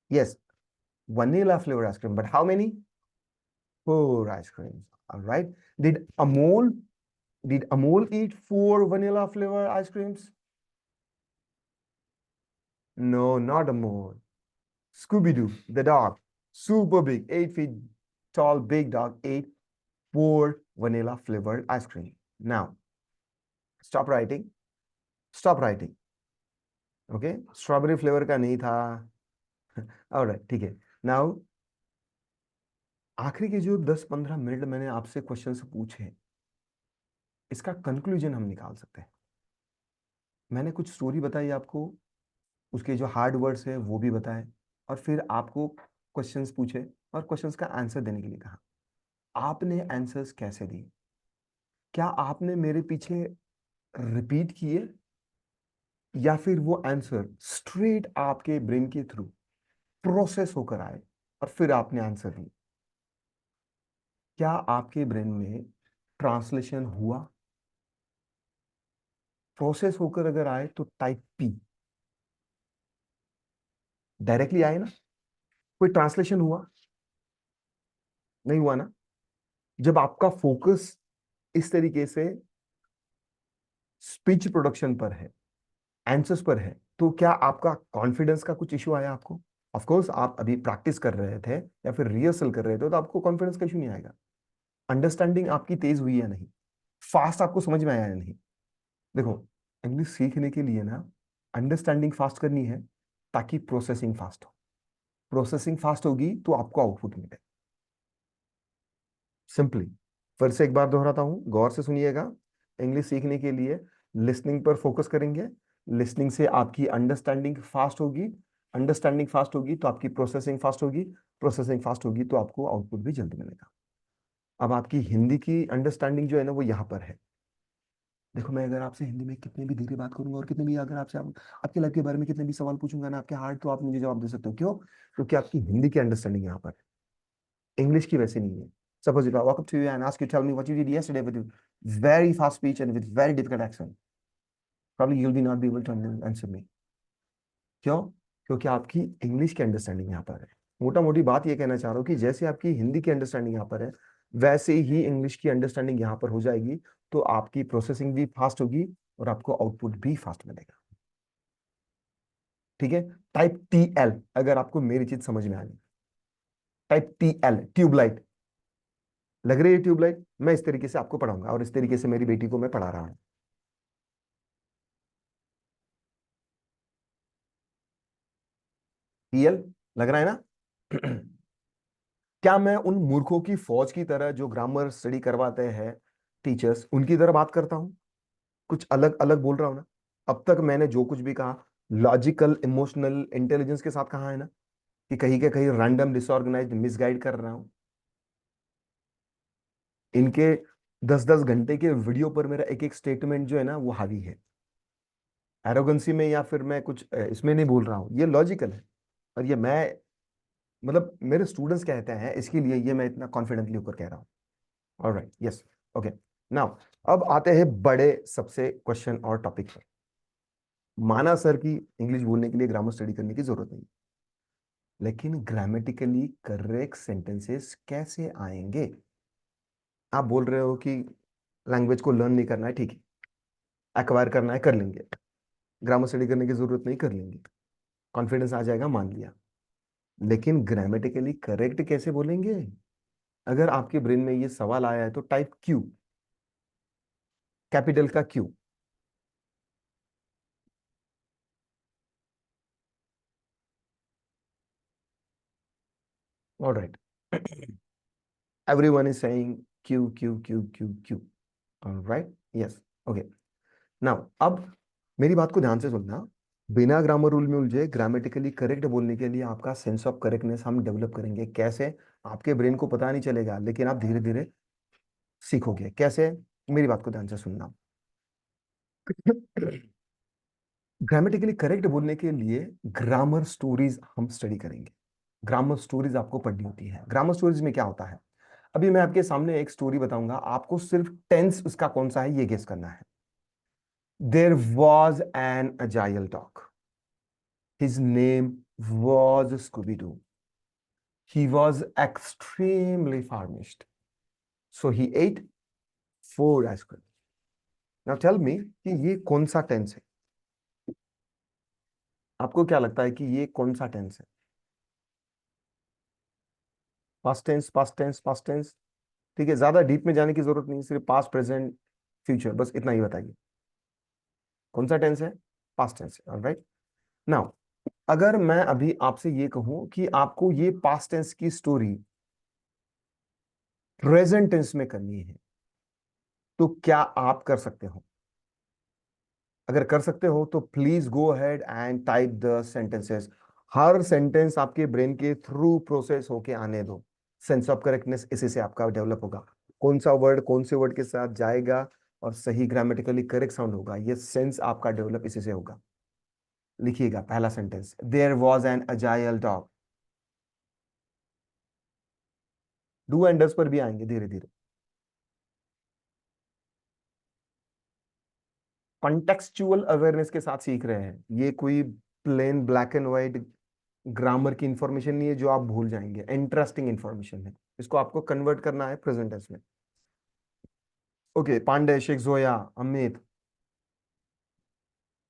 Yes, vanilla flavored ice cream. But how many? 4 ice creams. All right. Did Amol eat 4 vanilla flavor ice creams? No, not Amol. Scooby-Doo, the dog, super big, 8 feet tall, big dog, ate 4 vanilla flavored ice cream. Now, stop writing, stop writing. Okay, strawberry flavour का नहीं था। Alright, ठीक है। Now आखिरी के जो 10-15 minute मैंने आपसे क्वेश्चन पूछे, इसका कंक्लूजन हम निकाल सकते हैं। मैंने कुछ स्टोरी बताई आपको, उसके जो हार्ड वर्ड्स है वो भी बताए, और फिर आपको क्वेश्चंस पूछे और क्वेश्चंस का आंसर देने के लिए कहा। आपने आंसर्स कैसे दिए? क्या आपने मेरे पीछे रिपीट किए, या फिर वो आंसर स्ट्रेट आपके ब्रेन के थ्रू प्रोसेस होकर आए और फिर आपने आंसर दिए? क्या आपके ब्रेन में ट्रांसलेशन हुआ? प्रोसेस होकर अगर आए तो टाइप पी। डायरेक्टली आए ना, कोई ट्रांसलेशन हुआ? नहीं हुआ ना। जब आपका फोकस इस तरीके से स्पीच प्रोडक्शन पर है, आंसर्स पर है, तो क्या आपका कॉन्फिडेंस का कुछ इशू आया आपको? ऑफ कोर्स आप अभी प्रैक्टिस कर रहे थे या फिर रिहर्सल कर रहे थे, तो आपको कॉन्फिडेंस का इशू नहीं आएगा। अंडरस्टैंडिंग आपकी तेज हुई या नहीं, फास्ट आपको समझ में आया या नहीं? देखो, इंग्लिश सीखने के लिए ना अंडरस्टैंडिंग फास्ट करनी है, ताकि प्रोसेसिंग फास्ट हो। प्रोसेसिंग फास्ट होगी तो आपको आउटपुट मिले। सिंपली, फिर से एक बार दोहराता हूं, गौर से सुनिएगा। इंग्लिश सीखने के लिए लिसनिंग पर फोकस करेंगे। लिसनिंग से आपकी अंडरस्टैंडिंग फास्ट होगी। अंडरस्टैंडिंग फास्ट होगी तो आपकी प्रोसेसिंग फास्ट होगी। प्रोसेसिंग फास्ट होगी तो आपको आउटपुट भी जल्दी मिलेगा। अब आपकी हिंदी की अंडरस्टैंडिंग जो है ना, वो यहाँ पर है। देखो, मैं अगर आपसे हिंदी में कितने भी धीरे बात करूंगा और कितने भी, अगर आपसे आपके लाइफ के बारे में कितने भी सवाल पूछूंगा ना आपके हार्ड, तो आप मुझे जवाब दे सकते हो। क्यों? क्योंकि आपकी हिंदी की अंडरस्टैंडिंग यहाँ पर है। इंग्लिश की वैसे नहीं है। Suppose if I walk up to you and ask you, tell me what you did yesterday with very fast speech and with very difficult accent, probably you'll be not be able to answer me. क्यों? क्योंकि आपकी English की understanding यहाँ पर है। मोटा मोटी बात ये कहना चाह रहा हूँ कि जैसे आपकी हिंदी की अंडरस्टैंडिंग यहाँ पर है, वैसे ही इंग्लिश की अंडरस्टैंडिंग यहाँ पर हो जाएगी, तो आपकी प्रोसेसिंग भी फास्ट होगी और आपको आउटपुट भी फास्ट मिलेगा। ठीक है? टाइप टी एल, अगर आपको मेरी चीज समझ में आ गई। Type T L, tubelight. लग रही है ट्यूबलाइट? मैं इस तरीके से आपको पढ़ाऊंगा और इस तरीके से मेरी बेटी को मैं पढ़ा रहा हूँ। टीएल लग रहा है ना? क्या मैं उन मूर्खों की फौज की तरह जो ग्रामर स्टडी करवाते हैं टीचर्स, उनकी तरह बात करता हूं? कुछ अलग अलग बोल रहा हूं ना? अब तक मैंने जो कुछ भी कहा, लॉजिकल इमोशनल इंटेलिजेंस के साथ कहा है ना, कि कहीं के कहीं रैंडम डिसऑर्गेनाइज्ड मिसगाइड कर रहा हूं? इनके 10-10 घंटे के वीडियो पर मेरा एक एक स्टेटमेंट जो है ना, वो हावी है। एरोगेंसी में या फिर मैं कुछ इसमें नहीं बोल रहा हूँ, ये लॉजिकल है। और ये मैं, मतलब मेरे स्टूडेंट्स कहते हैं, इसके लिए ये मैं इतना कॉन्फिडेंटली होकर कह रहा हूँ। Alright, yes, okay. नाउ अब आते हैं बड़े सबसे क्वेश्चन और टॉपिक पर। माना सर की इंग्लिश बोलने के लिए ग्रामर स्टडी करने की जरूरत नहीं, लेकिन ग्रामेटिकली करेक्ट सेंटेंसेस कैसे आएंगे? आप बोल रहे हो कि लैंग्वेज को लर्न नहीं करना है, ठीक है, एक्वायर करना है, कर लेंगे। ग्रामर स्टडी करने की जरूरत नहीं, कर लेंगे, कॉन्फिडेंस आ जाएगा, मान लिया। लेकिन ग्रामेटिकली करेक्ट कैसे बोलेंगे? अगर आपके ब्रेन में ये सवाल आया है तो टाइप क्यू, कैपिटल का Q. Alright, everyone is saying q q q q q. All right, yes, okay. Now अब मेरी बात को ध्यान से सुनना। बिना ग्रामर रूल में उलझे ग्रामेटिकली करेक्ट बोलने के लिए आपका सेंस ऑफ करेक्टनेस हम डेवलप करेंगे। कैसे? आपके ब्रेन को पता नहीं चलेगा, लेकिन आप धीरे धीरे सीखोगे। कैसे? मेरी बात को ध्यान से सुनना। ग्रामेटिकली करेक्ट बोलने के लिए ग्रामर स्टोरीज हम स्टडी करेंगे। ग्रामर स्टोरीज आपको पढ़नी होती है। ग्रामर स्टोरीज में क्या होता है? अभी मैं आपके सामने एक स्टोरी बताऊंगा, आपको सिर्फ टेंस उसका कौन सा है ये गेस करना है। There was an agile dog, his name was Scooby Doo, he was extremely famished, so he ate 4 ice cream. Now tell me कि ये कौन सा टेंस है? आपको क्या लगता है कि ये कौन सा टेंस है? Past tense, past tense, past tense. ठीक है, ज्यादा डीप में जाने की जरूरत नहीं, सिर्फ पास्ट, प्रेजेंट, फ्यूचर, बस इतना ही बताइए। कौन सा टेंस है? पास्ट टेंस है। ऑलराइट, नाउ अगर मैं अभी आपसे ये कहूं कि आपको ये पास्ट टेंस की स्टोरी प्रेजेंट टेंस में करनी है, तो क्या आप कर सकते हो? अगर कर सकते हो तो please go ahead and type the sentences. Her sentence आपके ब्रेन के थ्रू प्रोसेस होके आने दो। सेंस ऑफ करेक्टनेस इसी से आपका डेवलप होगा। कौन सा वर्ड कौन से वर्ड के साथ जाएगा और सही ग्रामेटिकली करेक्ट साउंड होगा, ये सेंस आपका डेवलप इसी से होगा। लिखिएगा पहला sentence, there was an agile dog. Do and does पर भी आएंगे धीरे धीरे। कॉन्टेक्सचुअल अवेयरनेस के साथ सीख रहे हैं, ये कोई plain black and white grammar की इंफॉर्मेशन नहीं है जो आप भूल जाएंगे। इंटरेस्टिंग इंफॉर्मेशन है, इसको आपको कन्वर्ट करना है प्रेजेंट टेंस में। Okay, Pandey, Sheikh Zoya, Amit,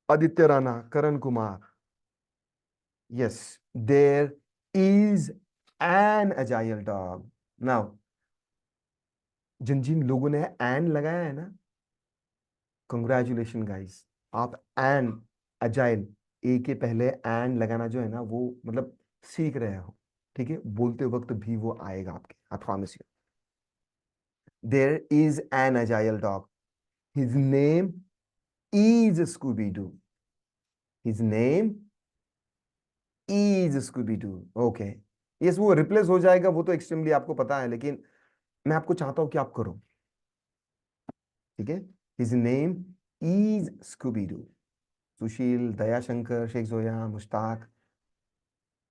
Aditya Rana, Karan Kumar. Yes, there is an agile dog. Now जिन जिन लोगों ने एन लगाया है ना, कंग्रेचुलेशन गाइस। आप एन अजाइल, ए के पहले एन लगाना जो है ना, वो मतलब सीख रहे हो। ठीक है, बोलते वक्त भी वो आएगा आपके, I promise you. There is an agile dog, his name is Scooby Doo. His name is Scooby Doo. Okay, yes, वो रिप्लेस हो जाएगा, वो तो एक्सट्रीमली आपको पता है, लेकिन मैं आपको चाहता हूं कि आप करो। ठीक है, his name is Scooby Doo. Sushil, Dayashankar, Sheikh Zoya, Mushtaq,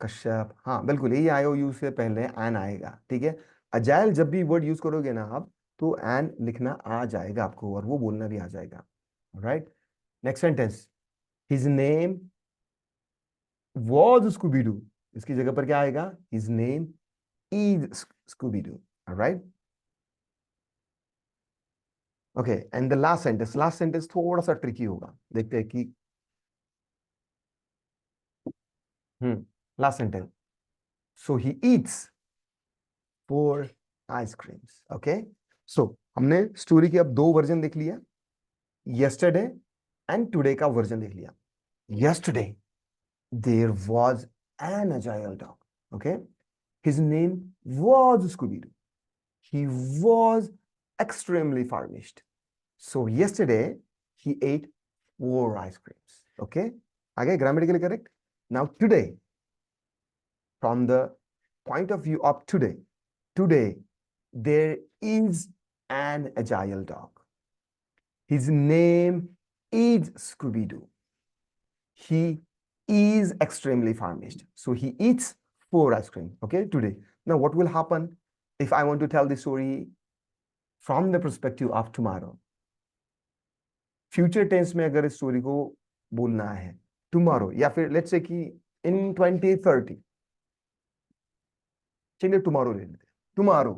Kashyap, हाँ बिल्कुल, यही आईओयू से पहले एन आएगा। ठीक है, अजाइल जब भी वर्ड यूज करोगे ना आप, तो एन लिखना आ जाएगा आपको और वो बोलना भी आ जाएगा। Right, next sentence, his name was Scooby Doo. इसकी जगह पर क्या आएगा? His name is Scooby Doo. Right, okay, and the last sentence, last sentence थोड़ा सा ट्रिकी होगा, देखते हैं कि। Last sentence, so he eats 4 ice creams. Okay, so हमने स्टोरी के अब दो वर्जन देख लिया, यस्टरडे एंड टुडे का वर्जन देख लिया। Yesterday there was an agile dog. Okay, his name was Scooby Doo. He was extremely famished. So yesterday he ate 4 ice creams. Okay, again grammatically correct. Now today, from the point of view of today, today there is an agile dog. His name is Scooby Doo. He is extremely famished. So he eats 4 ice cream. Okay, today. Now what will happen if I want to tell the story from the perspective of tomorrow? Future tense में अगर इस story को बोलना है, tomorrow, या फिर let's say कि इन 2030, चलिए टुमारो ले लेते हैं। Tomorrow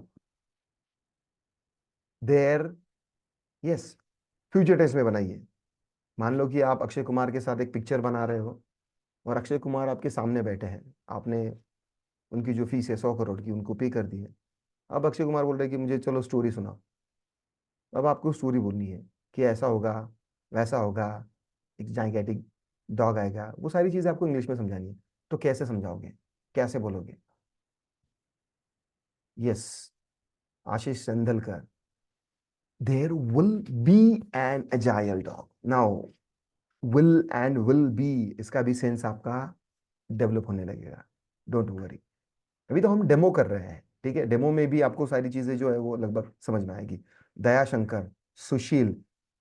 there, yes, future tense में बनाइए। मान लो कि आप अक्षय कुमार के साथ एक पिक्चर बना रहे हो और अक्षय कुमार आपके सामने बैठे हैं, आपने उनकी जो फीस है 100 करोड़ की उनको पे कर दी है। अब अक्षय कुमार बोल रहे हैं कि मुझे चलो स्टोरी सुनाओ। अब आपको स्टोरी बोलनी है कि ऐसा होगा, वैसा होगा, एक जाइंटिक डॉग आएगा, वो सारी चीजें आपको इंग्लिश में समझानी है। तो कैसे समझाओगे, कैसे बोलोगे? Yes, Ashish Sendhalkar, there will be an agile dog. Now will and will be, इसका भी सेंस आपका डेवलप होने लगेगा, डोंट वरी। अभी तो हम डेमो कर रहे हैं, ठीक है, डेमो में भी आपको सारी चीजें जो है वो लगभग समझ में आएगी। Dayashankar, Sushil,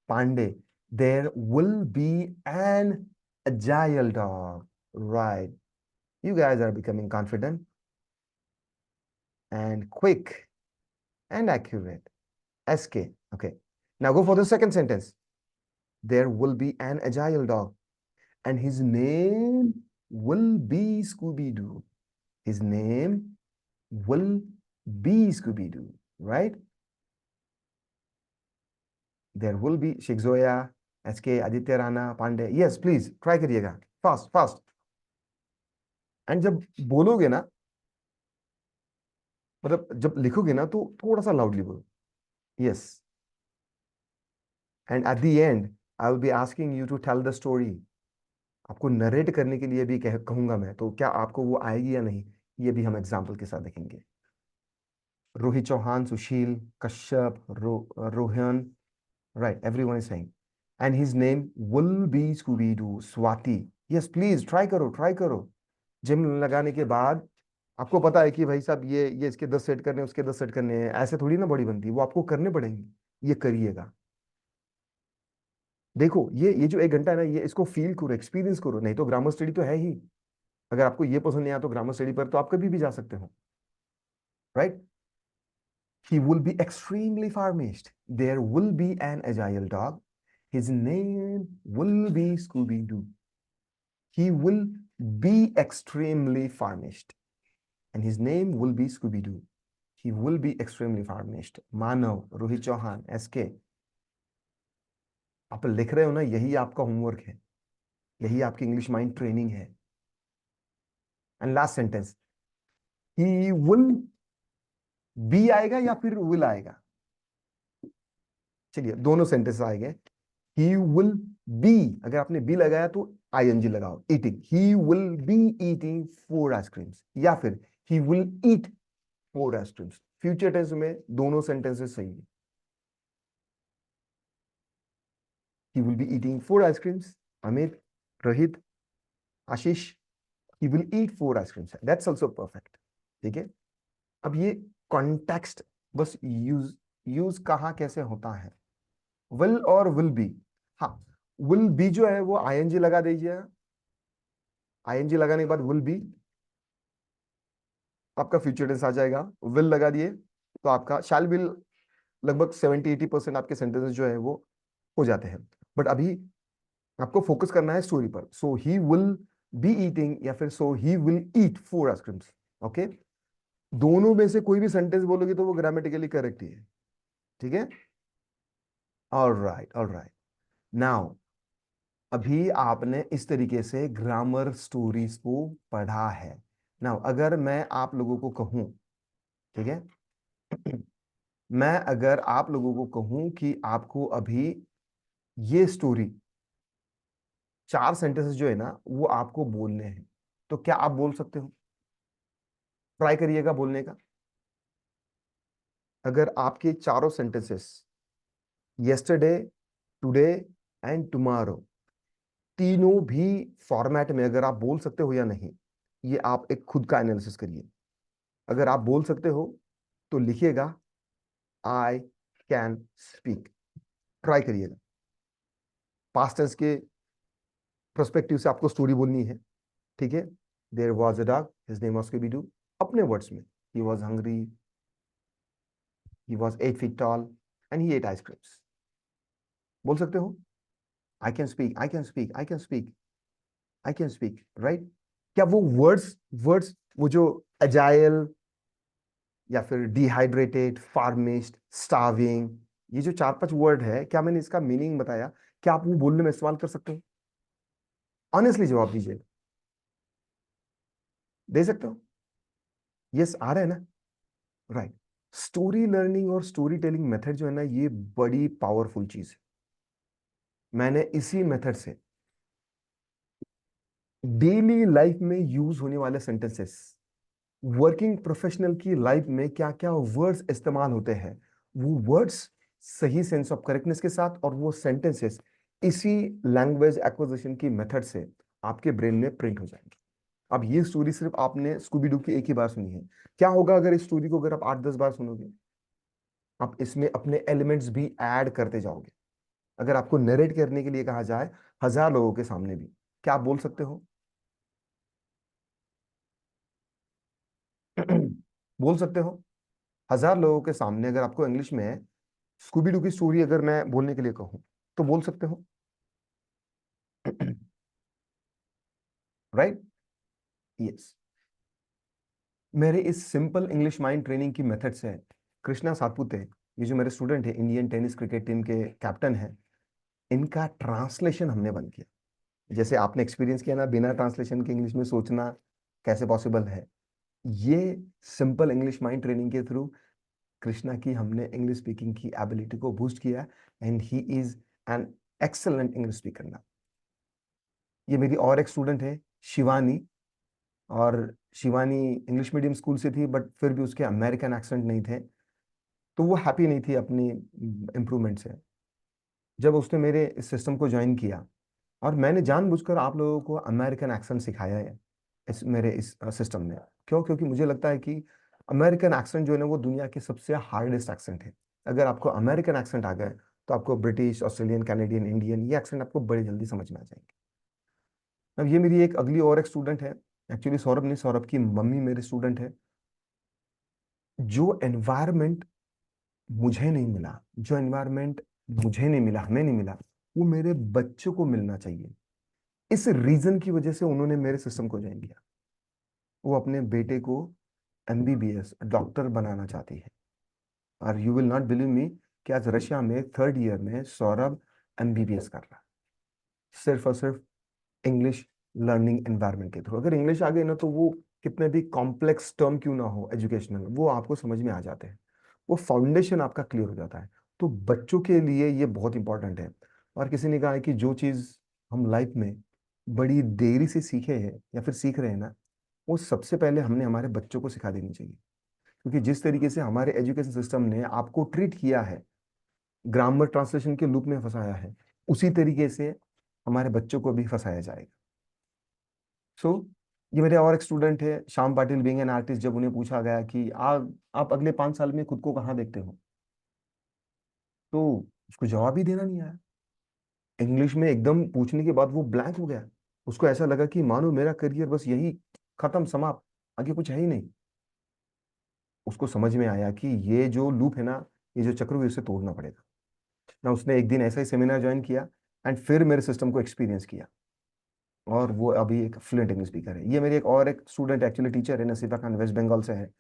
Pandey, there will be an agile dog. Right. You guys are becoming confident and quick and accurate. SK. Okay. Now go for the second sentence. There will be an agile dog, and his name will be Scooby Doo. His name will be Scooby Doo. Right? There will be Shikzoya, SK, Aditya Rana, Pandey. Yes, please try करिएगा, fast, fast. And जब बोलोगे ना, मतलब जब लिखोगे ना, तो थोड़ा सा लाउडली बोलो। Yes. And at the end, I will be asking you to tell the story. आपको नरेट करने के लिए भी कहूंगा मैं, तो क्या आपको वो आएगी या नहीं, ये भी हम एग्जाम्पल के साथ देखेंगे। Rohit Chauhan, Sushil, Kashyap, Rohan, right, everyone is saying, and his name will be Scooby Doo, Swati. Yes, please try करो, try करो। जिम लगाने के बाद आपको पता है कि भाई साहब ये इसके 10 सेट करने हैं, उसके 10 सेट करने हैं, ऐसे थोड़ी ना बॉडी बनती है, वो आपको करने पड़ेंगे, ये करिएगा। देखो ये जो 1 घंटा है ना, ये इसको फील करो, एक्सपीरियंस करो, नहीं तो ग्रामर स्टडी तो है ही। अगर आपको ये पसंद नहीं आया तो ग्रामर स्टडी पर तो आप कभी भी जा सकते हो, right. He will be extremely famished. There will be an agile dog. His name will be Scooby Doo. He will be extremely famished. And his name will be Scooby Doo. He will be extremely famished. Manav, Rohit Chauhan, SK, आप लिख रहे हो ना, यही आपका homework है, यही आपकी इंग्लिश माइंड ट्रेनिंग है। And last sentence, he will B आएगा या फिर विल आएगा? चलिए दोनों सेंटेंस आएंगे। he will be, अगर आपने बी लगाया तो ing लगाओ, eating, he will be eating 4 ice creams, या फिर he will eat 4 ice creams. Future tense में दोनों सेंटेंसेस सही है। he will be eating 4 ice creams, Amit, Rohit, Ashish, he will eat 4 ice creams, that's also perfect। ठीक है, अब ये कॉन्टेक्स्ट बस यूज कहाँ कैसे होता है, will और will be। हाँ, will be जो है वो ing लगा दीजिए, ing लगाने के बाद will be, आपका फ्यूचर टेंस आ जाएगा। विल लगा दिए तो आपका शैल विल, लगभग 70-80% आपके सेंटेंसेस जो है वो हो जाते हैं। बट अभी आपको फोकस करना है स्टोरी पर। So he will be eating या फिर so he will eat 4 ice creams. Okay, दोनों में से कोई भी सेंटेंस बोलोगे तो वो ग्रामेटिकली करेक्ट ही है। ठीक है, ऑलराइट ऑलराइट। नाउ अभी आपने इस तरीके से ग्रामर स्टोरीज को पढ़ा है। नाउ अगर मैं आप लोगों को कहूं, ठीक है, मैं अगर आप लोगों को कहूं कि आपको अभी ये स्टोरी 4 सेंटेंसेस जो है ना वो आपको बोलने हैं, तो क्या आप बोल सकते हो? ट्राई करिएगा बोलने का। अगर आपके चारों sentences yesterday, today and tomorrow, तीनों भी फॉर्मेट में अगर आप बोल सकते हो या नहीं, ये आप एक खुद का एनालिसिस करिए। अगर आप बोल सकते हो तो लिखिएगा आई कैन स्पीक, ट्राई करिएगा। पास्ट टेंस के प्रोस्पेक्टिव से आपको स्टोरी बोलनी है। ठीक है, there was a dog, his name was Scooby Doo, अपने वर्ड्स में, he was hungry, he was 8 feet tall and he ate ice creams. बोल सकते हो I can speak, I can speak, I can speak, I can speak, right. क्या वो words words वो जो agile या फिर डिहाइड्रेटेड, फार्मिस्ट, स्टार्विंग, ये जो 4-5 वर्ड है, क्या मैंने इसका मीनिंग बताया? क्या आप वो बोलने में इस्तेमाल कर सकते हो? ऑनेस्टली जवाब दीजिए, दे सकते हो? यस, आ रहा है ना, राइट। स्टोरी लर्निंग और स्टोरी टेलिंग मेथड जो है ना, ये बड़ी पावरफुल चीज है। मैंने इसी मेथड से डेली लाइफ में यूज होने वाले सेंटेंसेस, वर्किंग प्रोफेशनल की लाइफ में क्या क्या वर्ड्स इस्तेमाल होते हैं, वो वर्ड्स सही सेंस ऑफ करेक्टनेस के साथ और वो सेंटेंसेस इसी लैंग्वेज एक्विजिशन की मेथड से आपके ब्रेन में प्रिंट हो जाएंगे। अब ये स्टोरी सिर्फ आपने स्कूबी डू की एक ही बार सुनी है। क्या होगा अगर इस स्टोरी को अगर आप 8-10 बार सुनोगे? आप इसमें अपने एलिमेंट्स भी ऐड करते जाओगे। अगर आपको नरेट करने के लिए कहा जाए 1000 लोगों के सामने भी, क्या आप बोल सकते हो? बोल सकते हो? 1000 लोगों के सामने अगर आपको इंग्लिश में स्कूबी डू की स्टोरी अगर मैं बोलने के लिए कहूं तो बोल सकते हो? Right, yes. मेरे इस सिंपल इंग्लिश माइंड ट्रेनिंग की मेथड से कृष्णा सातपुते, ये जो मेरे स्टूडेंट है, इंडियन टेनिस क्रिकेट टीम के कैप्टन है, इनका ट्रांसलेशन हमने बंद किया। जैसे आपने एक्सपीरियंस किया ना, बिना ट्रांसलेशन के इंग्लिश में सोचना कैसे पॉसिबल है, ये सिंपल इंग्लिश माइंड ट्रेनिंग के थ्रू कृष्णा की हमने इंग्लिश स्पीकिंग की एबिलिटी को बूस्ट किया। And he is an excellent English speak करना। ये मेरी और एक स्टूडेंट है, शिवानी। और शिवानी इंग्लिश मीडियम स्कूल से थी, बट फिर भी उसके अमेरिकन एक्सेंट नहीं थे, तो वो हैप्पी नहीं थी अपनी इम्प्रूवमेंट से। जब उसने मेरे इस सिस्टम को ज्वाइन किया, और मैंने जानबूझकर आप लोगों को अमेरिकन एक्सेंट सिखाया है इस मेरे इस सिस्टम में। क्यों? क्योंकि मुझे लगता है कि अमेरिकन एक्सेंट जो है ना, वो दुनिया के सबसे हार्डेस्ट एक्सेंट है। अगर आपको अमेरिकन एक्सेंट आ गए, तो आपको ब्रिटिश, ऑस्ट्रेलियन, कैनेडियन, इंडियन, ये एक्सेंट आपको बड़ी जल्दी समझ में आ जाएंगे। अब ये मेरी एक अगली और एक स्टूडेंट है। एक्चुअली सौरभ नहीं, सौरभ की मम्मी मेरे स्टूडेंट है। जो एनवायरमेंट मुझे नहीं मिला, जो एनवायरमेंट मुझे नहीं मिला, हमें नहीं मिला, वो मेरे बच्चों को मिलना चाहिए। इस रीजन की वजह से उन्होंने मेरे सिस्टम को ज्वाइन किया। वो अपने बेटे को एमबीबीएस डॉक्टर बनाना चाहती है। और you will not believe me कि आज रशिया में 3rd ईयर में सौरभ एमबीबीएस कर रहा है, सिर्फ और सिर्फ इंग्लिश लर्निंग एनवायरनमेंट के थ्रू। अगर इंग्लिश आ गई ना, तो वो कितने भी कॉम्प्लेक्स टर्म क्यों ना हो एजुकेशनल, वो आपको समझ में आ जाते हैं। वो फाउंडेशन आपका क्लियर हो जाता है। तो बच्चों के लिए ये बहुत इंपॉर्टेंट है। और किसी ने कहा है कि जो चीज़ हम लाइफ में बड़ी देरी से सीखे हैं या फिर सीख रहे हैं ना, वो सबसे पहले हमने हमारे बच्चों को सिखा देनी चाहिए। क्योंकि जिस तरीके से हमारे एजुकेशन सिस्टम ने आपको ट्रीट किया है, ग्रामर ट्रांसलेशन के लूप में फंसाया है, उसी तरीके से हमारे बच्चों को भी फंसाया जाएगा। सो ये मेरे और एक स्टूडेंट है, Shyam Patil, being an artist. जब उन्हें पूछा गया कि आप अगले 5 साल में खुद को कहाँ देखते हो, तो उसको जवाब ही देना नहीं आया। इंग्लिश में एकदम पूछने के बाद वो ब्लैंक हो गया। उसको ऐसा लगा कि मानो मेरा करियर बस यही खत्म, समाप्त, आगे कुछ है ही नहीं। उसको समझ में आया कि ये जो लूप है ना, ये जो चक्र है, इसे तोड़ना पड़ेगा ना। उसने एक दिन ऐसा ही सेमिनार ज्वाइन किया, एंड फिर मेरे सिस्टम को एक्सपीरियंस किया, और वो अभी एक फ्लुएंट इंग्लिश स्पीकर है। ये मेरी एक और एक स्टूडेंट, एक्चुअली टीचर है, नसीफा खान, वेस्ट बंगाल से है।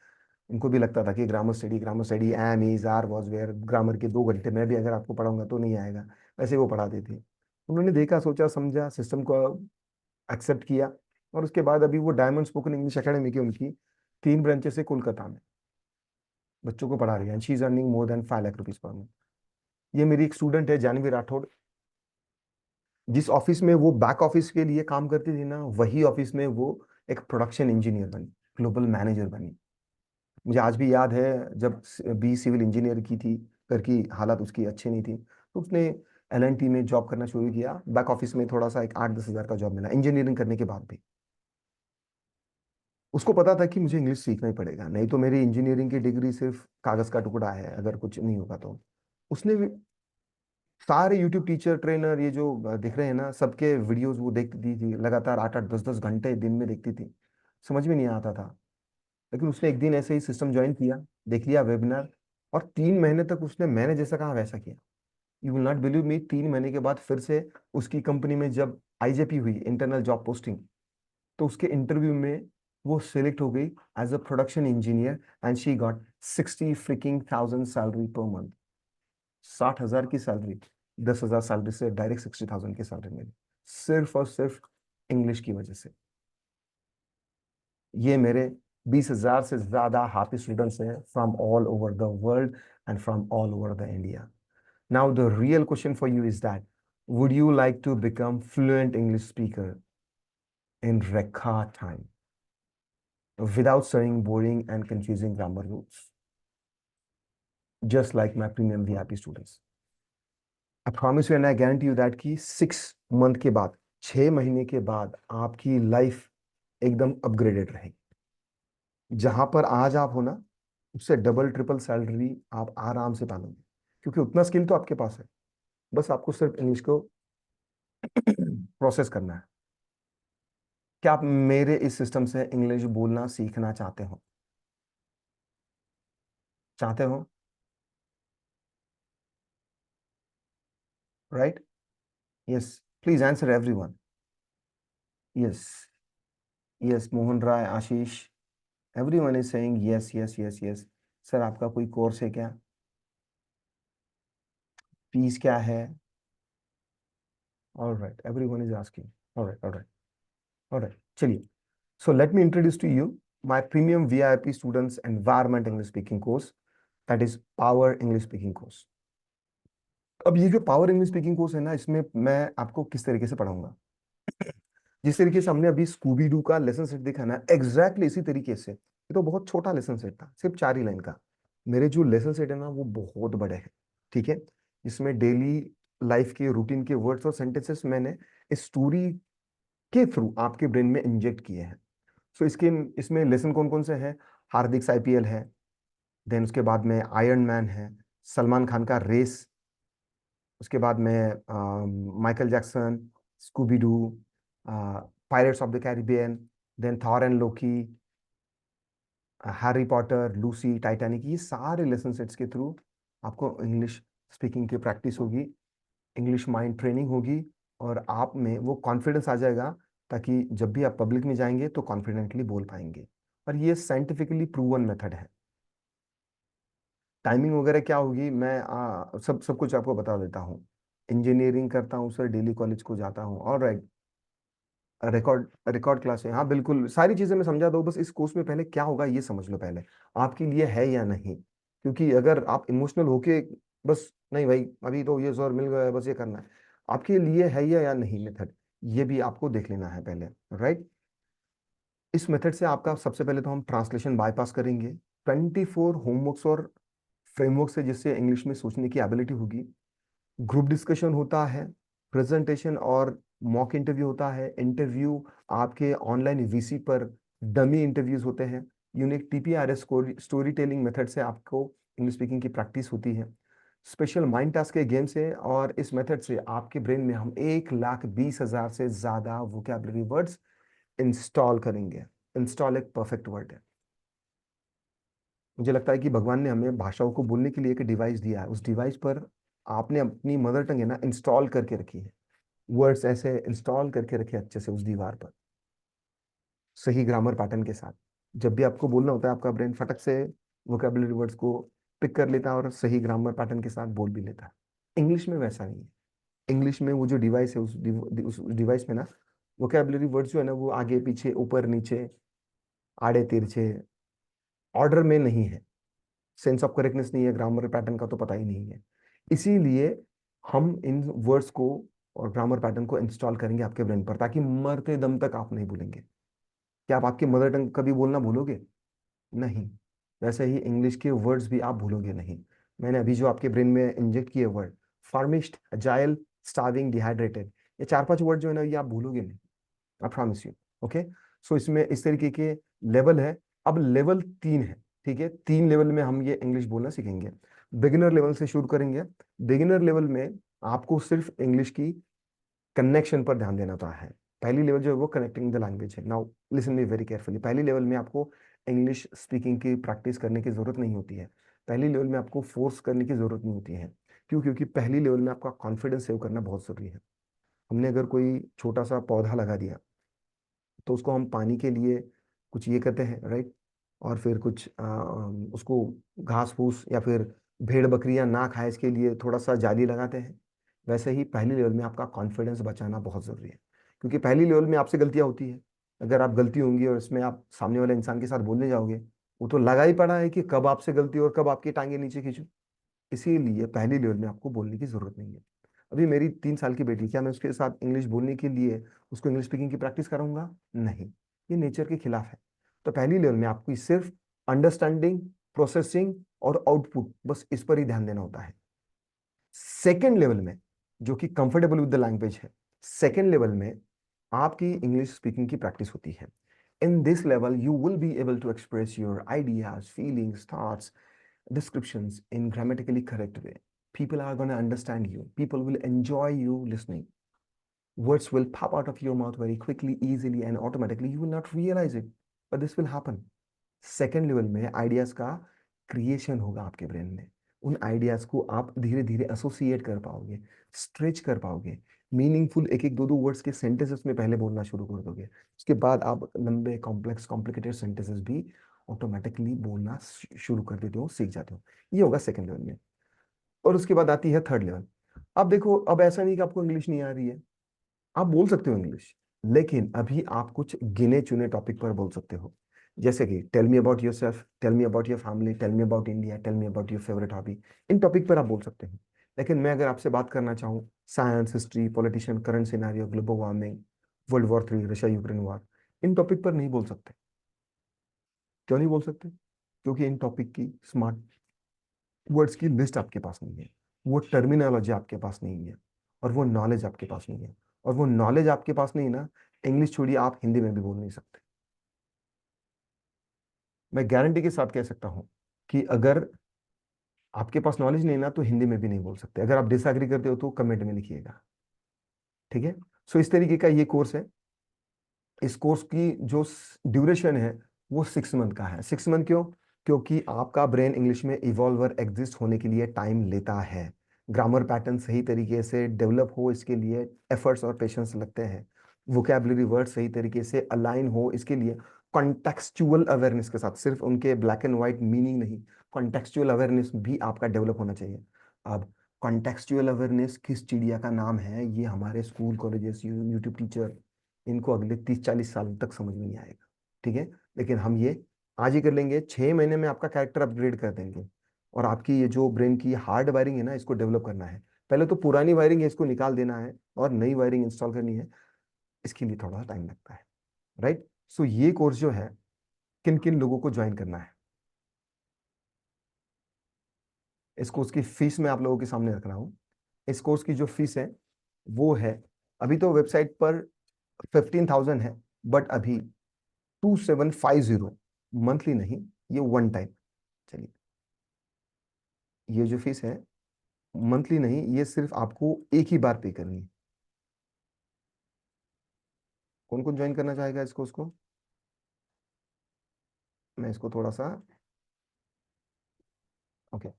उनको भी लगता था कि grammar study am is are was were, grammar के 2 घंटे मैं भी अगर आपको पढ़ाऊंगा तो नहीं आएगा, वैसे वो पढ़ाते थे। उन्होंने देखा, सोचा, समझा, सिस्टम को एक्सेप्ट किया, और उसके बाद अभी वो डायमंड स्पोकन इंग्लिश एकेडमी की उनकी 3 ब्रांचेस है कोलकाता में, बच्चों को पढ़ा रही है। She is earning more than 5 lakh rupees per month. ये मेरी एक स्टूडेंट है, जानवी राठौड़। जिस ऑफिस में वो बैक ऑफिस के लिए काम करती थी ना, वही ऑफिस में वो एक प्रोडक्शन इंजीनियर बनी, ग्लोबल मैनेजर बनी। मुझे आज भी याद है, जब बी सिविल इंजीनियर की थी, घर की हालत उसकी अच्छी नहीं थी, तो उसने एलएनटी में जॉब करना शुरू किया। बैक ऑफिस में थोड़ा सा एक 8-10 हज़ार का जॉब मिला इंजीनियरिंग करने के बाद भी। उसको पता था कि मुझे इंग्लिश सीखना ही पड़ेगा, नहीं तो मेरी इंजीनियरिंग की डिग्री सिर्फ कागज का टुकड़ा है, अगर कुछ नहीं होगा तो। उसने भी सारे यूट्यूब टीचर, ट्रेनर, ये जो दिख रहे हैं ना, सबके वीडियोस वो देखती थी लगातार, 8-8 10-10 घंटे दिन में देखती थी। समझ में नहीं आता था। लेकिन उसने एक दिन ऐसे ही सिस्टम ज्वाइन किया, देख लिया वेबिनार, और 3 महीने तक उसने मैंने जैसा कहा वैसा किया। You will not believe me, 3 महीने के बाद फिर से उसकी कंपनी में जब आईजेपी हुई, इंटरनल जॉब पोस्टिंग, तो उसके इंटरव्यू में वो सिलेक्ट हो गई as a production engineer, and she got 60 freaking thousand salary per month. 60 हज़ार की सैलरी, 10 हज़ार सैलरी से डायरेक्ट 60,000 की सैलरी मिली, सिर्फ और सिर्फ इंग्लिश की वजह से। ये मेरे 20,000 से ज्यादा हाथी स्टूडेंट्स हैं from all over the world and from all over the India. Now the real question for you is that, would you like to become fluent English speaker in record time without studying boring and confusing grammar rules, just like my premium VIP students? I promise you and I guarantee you that कि 6 month के बाद, 6 महीने के बाद आपकी life एकदम upgraded रहेगी। जहां पर आज आप हो ना, उससे डबल ट्रिपल सैलरी आप आराम से पालोगे, क्योंकि उतना स्किल तो आपके पास है। बस आपको सिर्फ इंग्लिश को प्रोसेस करना है। क्या आप मेरे इस सिस्टम से इंग्लिश बोलना सीखना चाहते हो? चाहते हो? Right? Yes, please answer everyone. Yes, yes, Mohan Rai, Ashish, everyone is saying yes yes yes yes. Sir आपका कोई कोर्स है क्या? फीस क्या है? Alright, everyone is asking. Alright, alright, alright, चलिए। So let me introduce to you my premium VIP students environment English speaking course, that is Power English speaking course. अब ये जो पावर इंग्लिश स्पीकिंग कोर्स है ना, इसमें मैं आपको किस तरीके से पढ़ाऊंगा, जिस तरीके से हमने अभी स्कूबी डू का लेसन सेट देखा ना, एग्जैक्टली इसी तरीके से। ये तो बहुत छोटा लेसन सेट था, सिर्फ 4 ही लाइन का। मेरे जो लेसन सेट है ना, वो बहुत बड़े हैं, ठीक है। इसमें डेली लाइफ के रूटीन के वर्ड्स और सेंटेंसेस मैंने इस स्टोरी के थ्रू आपके ब्रेन में इंजेक्ट किए हैं। सो इसके इसमें लेसन कौन कौन से हैं? हार्दिक आईपीएल है, देन उसके बाद में आयरन मैन है, सलमान खान का रेस, उसके बाद में Michael Jackson, Scooby Doo, Pirates of the Caribbean, then Thor and Loki, Harry Potter, Lucy, Titanic, ये सारे लेसन सेट्स के थ्रू आपको इंग्लिश स्पीकिंग की प्रैक्टिस होगी, इंग्लिश माइंड ट्रेनिंग होगी, और आप में वो कॉन्फिडेंस आ जाएगा, ताकि जब भी आप पब्लिक में जाएंगे तो कॉन्फिडेंटली बोल पाएंगे। और ये साइंटिफिकली प्रूवन मेथड है। टाइमिंग वगैरह क्या होगी, मैं सब सब कुछ आपको बता देता हूँ। इंजीनियरिंग करता हूँ सर, डेली कॉलेज को जाता हूँ, और राइट, रिकॉर्ड रिकॉर्ड क्लास है, हाँ बिल्कुल सारी चीजें मैं समझा दूँ। बस इस कोर्स में पहले क्या होगा ये समझ लो पहले, आपके लिए है या नहीं। क्योंकि अगर आप इमोशनल होके बस, नहीं भाई अभी तो ये जोर मिल गया है बस ये करना है, आपके लिए है या नहीं मेथड, ये भी आपको देख लेना है पहले, राइट। इस मेथड से आपका सबसे पहले तो हम ट्रांसलेशन बाईपास करेंगे, 24 होमवर्क्स और फ्रेमवर्क से, जिससे इंग्लिश में सोचने की एबिलिटी होगी। ग्रुप डिस्कशन होता है, प्रेजेंटेशन और मॉक इंटरव्यू होता है, इंटरव्यू आपके ऑनलाइन वीसी पर डमी इंटरव्यूज होते हैं। यूनिक टीपीआरएस स्टोरी टेलिंग मेथड से आपको इंग्लिश स्पीकिंग की प्रैक्टिस होती है। स्पेशल माइंड टास्क के गेम्स है, और इस मेथड से आपके ब्रेन में हम 1,20,000 से ज्यादा वोकैबुलरी वर्ड्स इंस्टॉल करेंगे। इंस्टॉल एक परफेक्ट वर्ड है। मुझे लगता है कि भगवान ने हमें भाषाओं को बोलने के लिए एक डिवाइस दिया है, उस डिवाइस पर आपने अपनी मदर टंग है ना इंस्टॉल करके रखी है, वर्ड्स ऐसे इंस्टॉल करके रखे अच्छे से उस दीवार पर, सही ग्रामर पैटर्न के साथ। जब भी आपको बोलना होता है, आपका ब्रेन फटक से वोकेबुलरी वर्ड्स को पिक कर लेता है और सही ग्रामर पैटर्न के साथ बोल भी लेता है। इंग्लिश में वैसा नहीं है। इंग्लिश में वो जो डिवाइस है, उस डिवाइस में ना वोकेबुलरी वर्ड्स जो है ना, वो आगे पीछे ऊपर नीचे आड़े तिरछे ऑर्डर में नहीं है, सेंस ऑफ करेक्टनेस नहीं है, ग्रामर पैटर्न का तो पता ही नहीं है। इसीलिए हम इन वर्ड्स को और ग्रामर पैटर्न को इंस्टॉल करेंगे आपके ब्रेन पर, ताकि मरते दम तक आप नहीं भूलेंगे। क्या आप आपकी मदर टंग कभी बोलना भूलोगे? नहीं। वैसे ही इंग्लिश के वर्ड्स भी आप भूलोगे नहीं। मैंने अभी जो आपके ब्रेन में इंजेक्ट किए वर्ड, फार्मिस्ट, अजाइल, स्टार्विंग, डिहाइड्रेटेड, ये 4-5 वर्ड जो है ना, ये आप भूलोगे नहीं, आई प्रॉमिस यू। ओके। सो इसमें इस तरीके के लेवल है। अब लेवल 3 है, ठीक है। 3 लेवल में हम ये इंग्लिश बोलना सीखेंगे। बिगिनर लेवल से शुरू करेंगे। बिगिनर लेवल में आपको सिर्फ इंग्लिश की कनेक्शन पर ध्यान देना होता है। पहली लेवल जो है वो कनेक्टिंग द लैंग्वेज है। Now listen me very carefully. पहली लेवल में आपको इंग्लिश स्पीकिंग की प्रैक्टिस करने की जरूरत नहीं होती है। पहली लेवल में आपको फोर्स करने की जरूरत नहीं होती है। क्यों? क्योंकि पहली लेवल में आपका कॉन्फिडेंस सेव करना बहुत जरूरी है। हमने अगर कोई छोटा सा पौधा लगा दिया, तो उसको हम पानी के लिए कुछ ये करते हैं, राइट। और फिर कुछ उसको घास फूस या फिर भेड़ बकरियां ना खाए इसके लिए थोड़ा सा जाली लगाते हैं। वैसे ही पहली लेवल में आपका कॉन्फिडेंस बचाना बहुत जरूरी है, क्योंकि पहली लेवल में आपसे गलतियां होती है। अगर आप गलती होंगी और इसमें आप सामने वाले इंसान के साथ बोलने जाओगे, वो तो लगा ही पड़ा है कि कब आपसे गलती और कब आपकी टांगे नीचे खींचूं। इसीलिए पहली लेवल में आपको बोलने की जरूरत नहीं है। अभी मेरी 3 साल की बेटी, क्या मैं उसके साथ इंग्लिश बोलने के लिए उसको इंग्लिश स्पीकिंग की प्रैक्टिस कराऊंगा? नहीं, ये नेचर के खिलाफ है। तो पहली लेवल में आपको सिर्फ अंडरस्टैंडिंग, प्रोसेसिंग और आउटपुट, बस इस पर ही ध्यान देना होता है। सेकेंड लेवल में, जो कि कंफर्टेबल विद द लैंग्वेज है, सेकेंड लेवल में आपकी इंग्लिश स्पीकिंग की प्रैक्टिस होती है। In this level you will be able to express your ideas, feelings, thoughts, descriptions in grammatically correct way. People are going to understand you. People will enjoy you listening. Words will pop out of your mouth very quickly, easily, and automatically. You will not realize it, but this will happen. Second level में ideas का creation होगा आपके brain में। उन ideas को आप धीरे धीरे एसोसिएट कर पाओगे, स्ट्रेच कर पाओगे, मीनिंगफुल एक एक दो दो वर्ड्स के सेंटेंसेस में पहले बोलना शुरू कर दोगे। उसके बाद आप लंबे कॉम्प्लेक्स कॉम्प्लिकेटेड सेंटेंसेस भी ऑटोमेटिकली बोलना शुरू कर देते हो, सीख जाते हो। ये होगा सेकेंड लेवल में। और उसके बाद आती है थर्ड लेवल। अब देखो, अब ऐसा नहीं कि आपको इंग्लिश नहीं आ रही है, आप बोल सकते हो इंग्लिश, लेकिन अभी आप कुछ गिने चुने टॉपिक पर बोल सकते हो। जैसे कि tell me about yourself, tell me about your family, tell me about India, tell me about your favourite hobby. इन टॉपिक पर आप बोल सकते हैं। लेकिन मैं अगर आपसे बात करना चाहूँ science, history, politician, current scenario, global warming, world war 3, Russia Ukraine war, इन टॉपिक पर नहीं बोल सकते। क्यों नहीं बोल सकते? क्योंकि इन टॉपिक की स्मार्ट वर्ड्स की लिस्ट आपके पास नहीं है, वो टर्मिनोलॉजी आपके पास नहीं है, और वो नॉलेज आपके पास नहीं है। और वो नॉलेज आपके पास नहीं ना, इंग्लिश छोड़िए, आप हिंदी में भी बोल नहीं सकते। मैं गारंटी के साथ कह सकता हूँ कि अगर आपके पास नॉलेज नहीं ना, तो हिंदी में भी नहीं बोल सकते। अगर आप डिसएग्री करते हो तो कमेंट में लिखिएगा, ठीक है? सो इस तरीके का ये कोर्स है। इस कोर्स की जो ड्यूरेशन है वो 6 मंथ का है। 6 मंथ क्यों? क्योंकि आपका ब्रेन इंग्लिश में इवॉल्व और एग्जिस्ट होने के लिए टाइम लेता है। ग्रामर पैटर्न सही तरीके से डेवलप हो, इसके लिए एफर्ट्स और पेशेंस लगते हैं। वोकेबलरी वर्ड सही तरीके से अलाइन हो, इसके लिए कॉन्टेक्सचुअल अवेयरनेस के साथ, सिर्फ उनके ब्लैक एंड व्हाइट मीनिंग नहीं, कॉन्टेक्सचुअल अवेयरनेस भी आपका डेवलप होना चाहिए। अब कॉन्टेक्सचुअल अवेयरनेस किस चिड़िया का नाम है, ये हमारे स्कूल, कॉलेजेस, यूट्यूब टीचर, इनको अगले 30-40 साल तक समझ में नहीं आएगा, ठीक है? लेकिन हम ये आज ही कर लेंगे, 6 महीने में आपका कैरेक्टर अपग्रेड कर देंगे। और आपकी ये जो ब्रेन की हार्ड वायरिंग है ना, इसको डेवलप करना है। पहले तो पुरानी वायरिंग है, इसको निकाल देना है और नई वायरिंग इंस्टॉल करनी है। इसके लिए थोड़ा टाइम लगता है, राइट? सो ये कोर्स जो है, किन किन लोगों को ज्वाइन करना है, इस कोर्स की फीस मैं आप लोगों के सामने रख रहा हूँ। इस कोर्स की जो फीस है वो है, अभी तो वेबसाइट पर 15,000 है, बट अभी 2750, मंथली नहीं, ये वन टाइम। चलिए, ये जो फीस है मंथली नहीं, ये सिर्फ आपको एक ही बार पे करनी है। कौन कौन ज्वाइन करना चाहेगा इसको, उसको मैं इसको थोड़ा सा, ओके,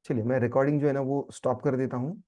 चलिए मैं रिकॉर्डिंग जो है ना वो स्टॉप कर देता हूँ।